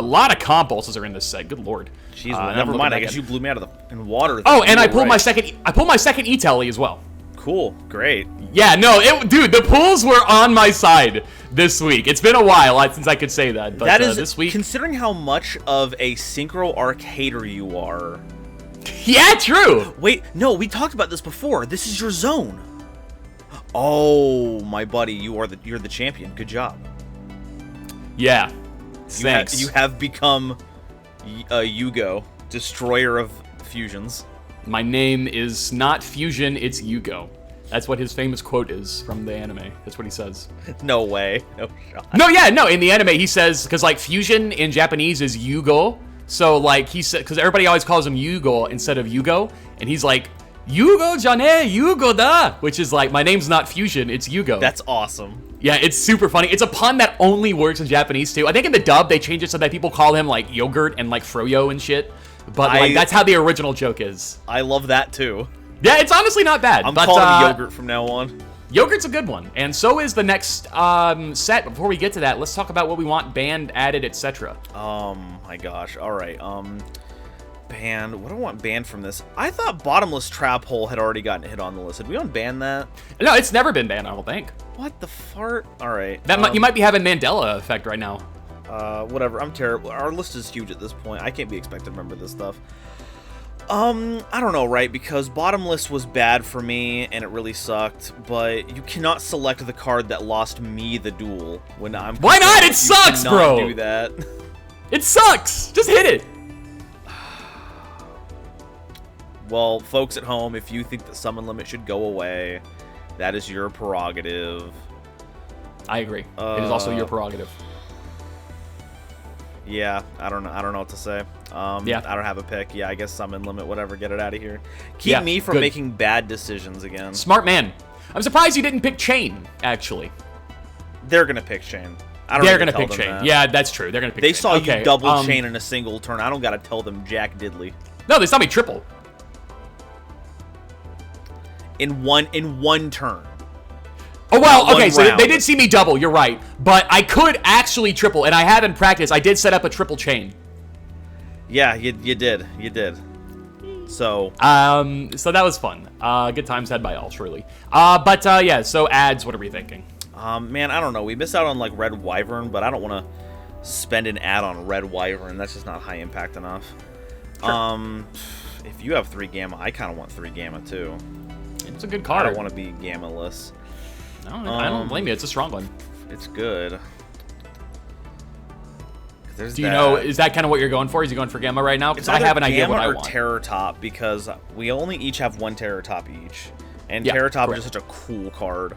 lot of compulses are in this set. Good lord. Jeez, well, never mind. I guess you blew me out of the water. Oh, and I pulled my second E-Telly as well. Cool, great. Yeah, no, dude, the pulls were on my side this week. It's been a while since I could say that, but that is, this week, considering how much of a Synchro Arc hater you are. Yeah, true. Wait, no, we talked about this before. This is your zone. Oh, my buddy, you're the champion. Good job. Yeah. Thanks. You have become a Yugioh, destroyer of fusions. My name is not Fusion, it's Yugioh. That's what his famous quote is from the anime. That's what he says. No way. No shot. No, in the anime he says, because like fusion in Japanese is Yugo. So like he said, because everybody always calls him Yugo instead of Yugo. And he's like, Yugo jane, Yugo da. Which is like, my name's not Fusion, it's Yugo. That's awesome. Yeah, it's super funny. It's a pun that only works in Japanese too. I think in the dub they changed it so that people call him like yogurt and like froyo and shit. But like that's how the original joke is. I love that too. Yeah, it's honestly not bad. I'm calling him yogurt from now on. Yogurt's a good one, and so is the next set. Before we get to that, let's talk about what we want banned, added, etc. My gosh. All right. Banned. What do I want banned from this? I thought Bottomless Trap Hole had already gotten hit on the list. Did we unban that? No, it's never been banned, I don't think. What the fart? All right. You might be having Mandela effect right now. Whatever. I'm terrible. Our list is huge at this point. I can't be expected to remember this stuff. I don't know, right? Because Bottomless was bad for me, and it really sucked, but you cannot select the card that lost me the duel when I'm... Why not? It sucks, bro! Do that. It sucks! Just hit it! Well, folks at home, if you think that Summon Limit should go away, that is your prerogative. I agree. It is also your prerogative. Yeah, I don't know what to say. Yeah. I don't have a pick. Yeah, I guess Summon Limit, whatever, get it out of here. Keep me from making bad decisions again. Smart man. I'm surprised you didn't pick Chain, actually. They're going to pick Chain. They're going to pick Chain. Yeah, that's true. They're going to pick Chain. They saw you double Chain in a single turn. I don't got to tell them jack diddly. No, they saw me triple. In one turn. Oh, well, okay, so round. they did see me double, you're right. But I could actually triple, and I have in practice. I did set up a triple chain. Yeah, you did. You did. So that was fun. Good times had by all, surely. Yeah, so ads, what are we thinking? Man, I don't know. We missed out on, like, Red Wyvern, but I don't want to spend an ad on Red Wyvern. That's just not high impact enough. Sure. If you have 3 Gamma, I kind of want 3 Gamma, too. It's a good card. I don't want to be Gamma-less. No, I don't blame you. It's a strong one. It's good. Do you know, is that kind of what you're going for? Is you going for Gamma right now? Because I have an idea what I want. Terror Top, because we only each have 1 Terror Top each. And Yeah, Terror Top correct. is just such a cool card.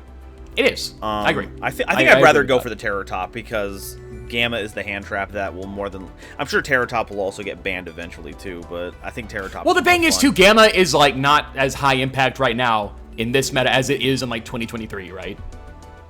It is. I agree. I think I'd rather go for the Terror Top, because Gamma is the hand trap that will more than... I'm sure Terror Top will also get banned eventually, too, but I think Terror Top... Well, the thing is, too, Gamma is, like, not as high impact right now in this meta as it is in, like, 2023, right?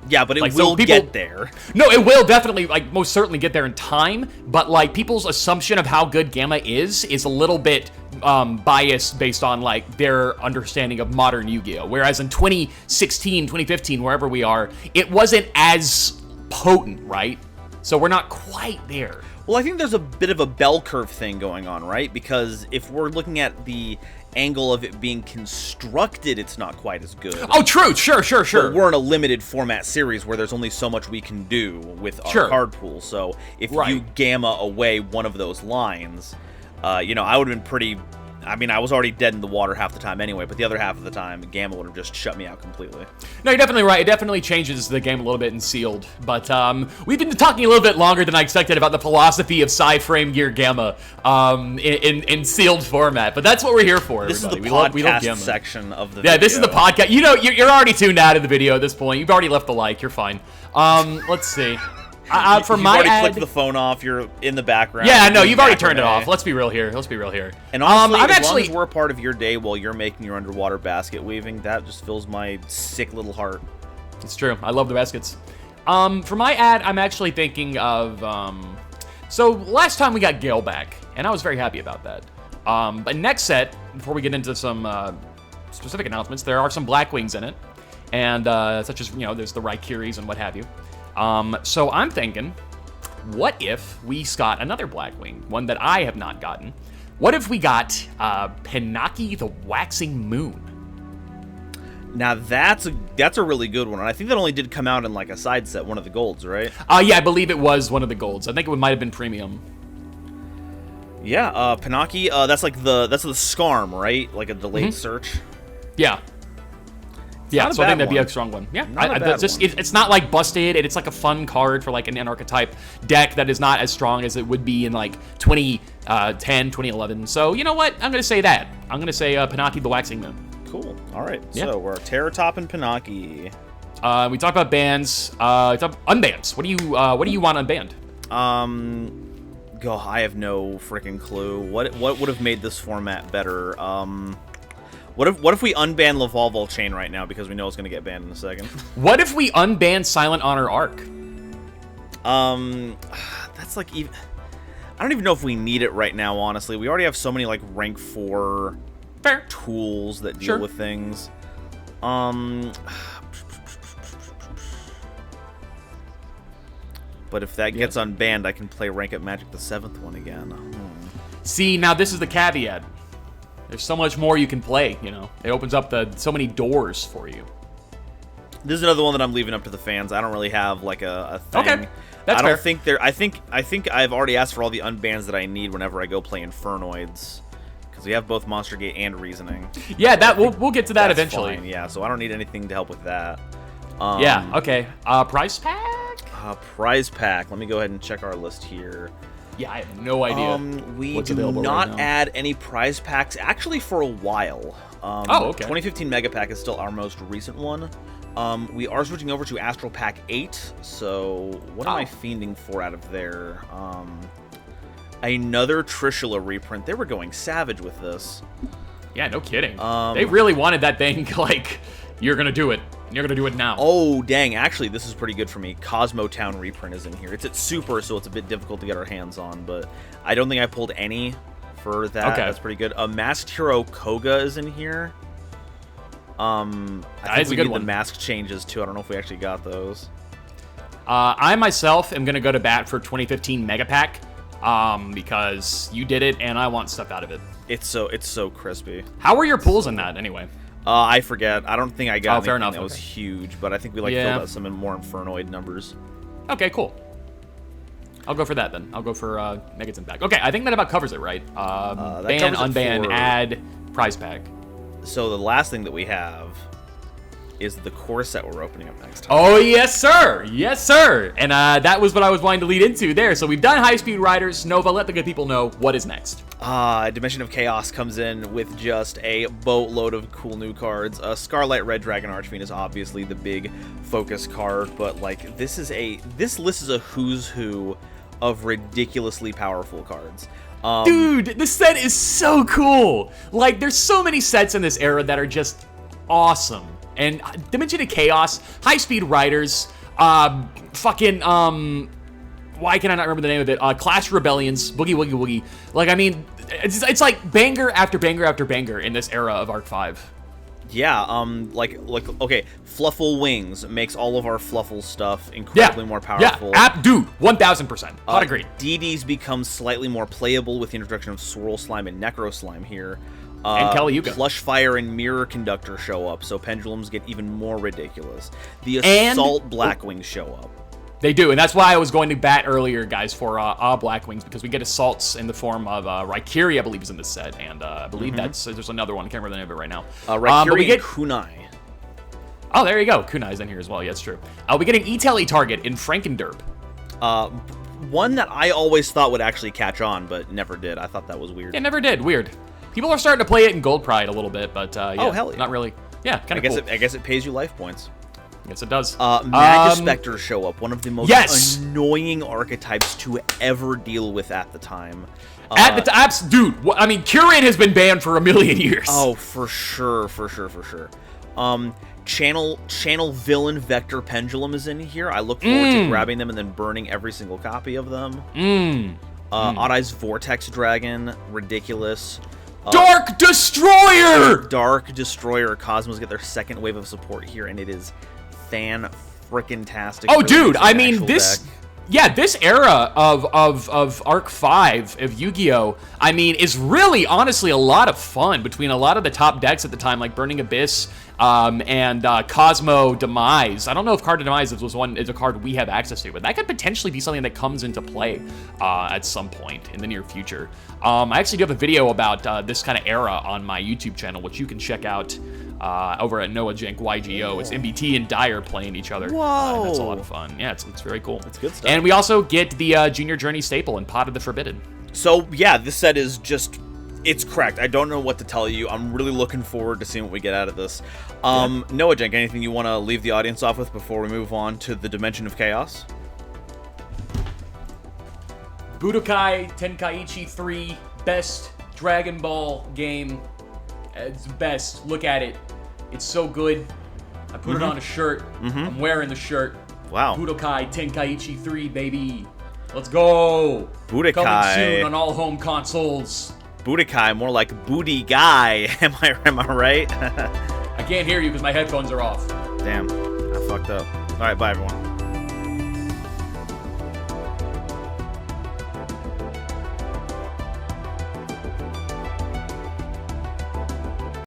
Yeah, but it Like, will get there. No, it will definitely, like, most certainly get there in time, but, like, people's assumption of how good Gamma is a little bit biased based on, like, their understanding of modern Yu-Gi-Oh! Whereas in 2016, 2015, wherever we are, it wasn't as potent, right? So we're not quite there. Well, I think there's a bit of a bell curve thing going on, right? Because if we're looking at the angle of it being constructed, it's not quite as good. Oh, true. Sure. But we're in a limited format series where there's only so much we can do with our card pool. So if you Gamma away one of those lines, you know, I would have been pretty... I mean, I was already dead in the water half the time anyway, but the other half of the time, Gamma would have just shut me out completely. No, you're definitely right. It definitely changes the game a little bit in Sealed. But we've been talking a little bit longer than I expected about the philosophy of Psy-Frame Gear Gamma in Sealed format. But that's what we're here for, This everybody. is the podcast section of the video. Yeah, this is the podcast. You know, you're already tuned out of the video at this point. You've already left the like. You're fine. Let's see. For you've my already ad, clicked the phone off. You're in the background. Yeah, no, you've already turned it off. Let's be real here. And honestly, as long as we're a part of your day while you're making your underwater basket weaving, that just fills my sick little heart. It's true. I love the baskets. For my ad, I'm actually thinking of... so last time we got Gale back, and I was very happy about that. But next set, before we get into some specific announcements, there are some Blackwings in it, and such as, you know, there's the Raikiris and what have you. So I'm thinking, what if we got another Blackwing, one that I have not gotten? What if we got Pinaki the Waxing Moon? Now that's a really good one, and I think that only did come out in like a side set, one of the golds, right? Yeah, I believe it was one of the golds. I think it might have been premium. Yeah, Pinaki, that's the Scarm, right? Like a delayed search. Yeah. Yeah, so I think that'd be a strong one. Yeah, it's not like busted. It's like a fun card for like an archetype deck that is not as strong as it would be in like 2010, 2011. So you know what? I'm gonna say that. I'm gonna say Pinaki the Waxing Moon. Cool. All right. Yeah. So we're Terror Top and Pinaki. We talked about bans. Unbans. What do you want unbanned? I have no freaking clue. What would have made this format better? What if we unban Laval Chain right now because we know it's going to get banned in a second? What if we unban Silent Honor Arc? That's like even... I don't even know if we need it right now, honestly. We already have so many like rank 4 tools that deal with things. But if that gets unbanned, I can play Rank Up Magic the 7th one again. See, now this is the caveat. There's so much more you can play, you know. It opens up so many doors for you. This is another one that I'm leaving up to the fans. I don't really have like a thing. Okay, that's fair. I think I've already asked for all the unbans that I need whenever I go play Infernoids, because we have both Monster Gate and Reasoning. Yeah, we'll get to that eventually. Fine. Yeah, so I don't need anything to help with that. Yeah. Okay. Prize pack. Prize pack. Let me go ahead and check our list here. Yeah, I have no idea. We do not add any prize packs actually for a while. Okay. 2015 Mega Pack is still our most recent one. We are switching over to Astral Pack 8. So what am I fiending for out of there? Another Trishula reprint. They were going savage with this. Yeah, no kidding. They really wanted that thing. Like, you're gonna do it. You're gonna do it now. Oh, dang. Actually, this is pretty good for me. Cosmo Town reprint is in here. It's at Super, so it's a bit difficult to get our hands on, but I don't think I pulled any for that. Okay. That's pretty good. Masked Hero Koga is in here. I think is a we good need one. the mask changes too. I don't know if we actually got those. I myself am going to go to bat for 2015 Mega Pack because you did it and I want stuff out of it. It's so crispy. How were your pulls in that anyway? I forget. I don't think I got fair anything enough. that was Okay. huge, but I think we filled out some more Infernoid numbers. Okay, cool. I'll go for that then. I'll go for Mega's Impact. Okay, I think that about covers it, right? Ban, covers it unban, for- add, prize pack. So the last thing that we have is the core set we're opening up next time. Oh, yes, sir. Yes, sir. And that was what I was wanting to lead into there. So we've done High Speed Riders. Nova, let the good people know what is next. Dimension of Chaos comes in with just a boatload of cool new cards. Scarlet Red Dragon Archfiend is obviously the big focus card, but like this list is a who's who of ridiculously powerful cards. Dude, this set is so cool. Like, there's so many sets in this era that are just awesome. And Dimension of Chaos, High Speed Riders, why can I not remember the name of it? Clash Rebellions, Boogie Woogie Woogie. Like, I mean, it's like banger after banger after banger in this era of Arc 5. Yeah, okay, Fluffle Wings makes all of our Fluffle stuff incredibly more powerful. Yeah, dude, 1000%. Not agreed. DDs become slightly more playable with the introduction of Swirl Slime and Necro Slime here. And Yugioh. Plush Fire and Mirror Conductor show up, so pendulums get even more ridiculous. The Assault Blackwings show up. They do, and that's why I was going to bat earlier, guys, for Blackwings, because we get assaults in the form of Raikiri, I believe, is in this set, and I believe there's another one. I can't remember the name of it right now. Raikiri and Kunai. Oh, there you go. Kunai's in here as well. Yeah, it's true. We get an E-Tele target in Frankenderp. One that I always thought would actually catch on, but never did. I thought that was weird. It never did. Weird. People are starting to play it in Gold Pride a little bit, but yeah, oh, hell yeah. Not really. Yeah, kind of cool. I guess it pays you life points. Yes, it does. Magispectors show up, one of the most annoying archetypes to ever deal with at the time. Dude, I mean, Kyurem has been banned for a million years. Oh, for sure. Channel Villain Vector Pendulum is in here. I look forward to grabbing them and then burning every single copy of them. Odd Eyes Vortex Dragon, ridiculous. Dark Destroyer! Dark Destroyer. Cosmos get their second wave of support here, and it is fan-frickin-tastic. Oh, dude, I mean, this... Deck. Yeah, this era of Arc 5, of Yu-Gi-Oh!, I mean, is really, honestly, a lot of fun between a lot of the top decks at the time, like Burning Abyss and Cosmo Demise. I don't know if Card of Demise is a card we have access to, but that could potentially be something that comes into play at some point in the near future. I actually do have a video about this kind of era on my YouTube channel, which you can check out over at Noajenk.YGO. It's MBT and Dyer playing each other. Whoa. That's a lot of fun. Yeah, it's very cool. It's good stuff. And we also get the Junior Journey staple in Pot of the Forbidden. So, yeah, this set is just... It's cracked. I don't know what to tell you. I'm really looking forward to seeing what we get out of this. Noajenk, anything you want to leave the audience off with before we move on to the Dimension of Chaos? Budokai Tenkaichi 3, best Dragon Ball game. It's best. Look at it. It's so good. I put it on a shirt. I'm wearing the shirt. Wow. Budokai Tenkaichi 3, baby. Let's go. Budokai. Coming soon on all home consoles. Budokai, more like booty guy. Am I right? I can't hear you because my headphones are off. Damn, I fucked up. All right, bye everyone.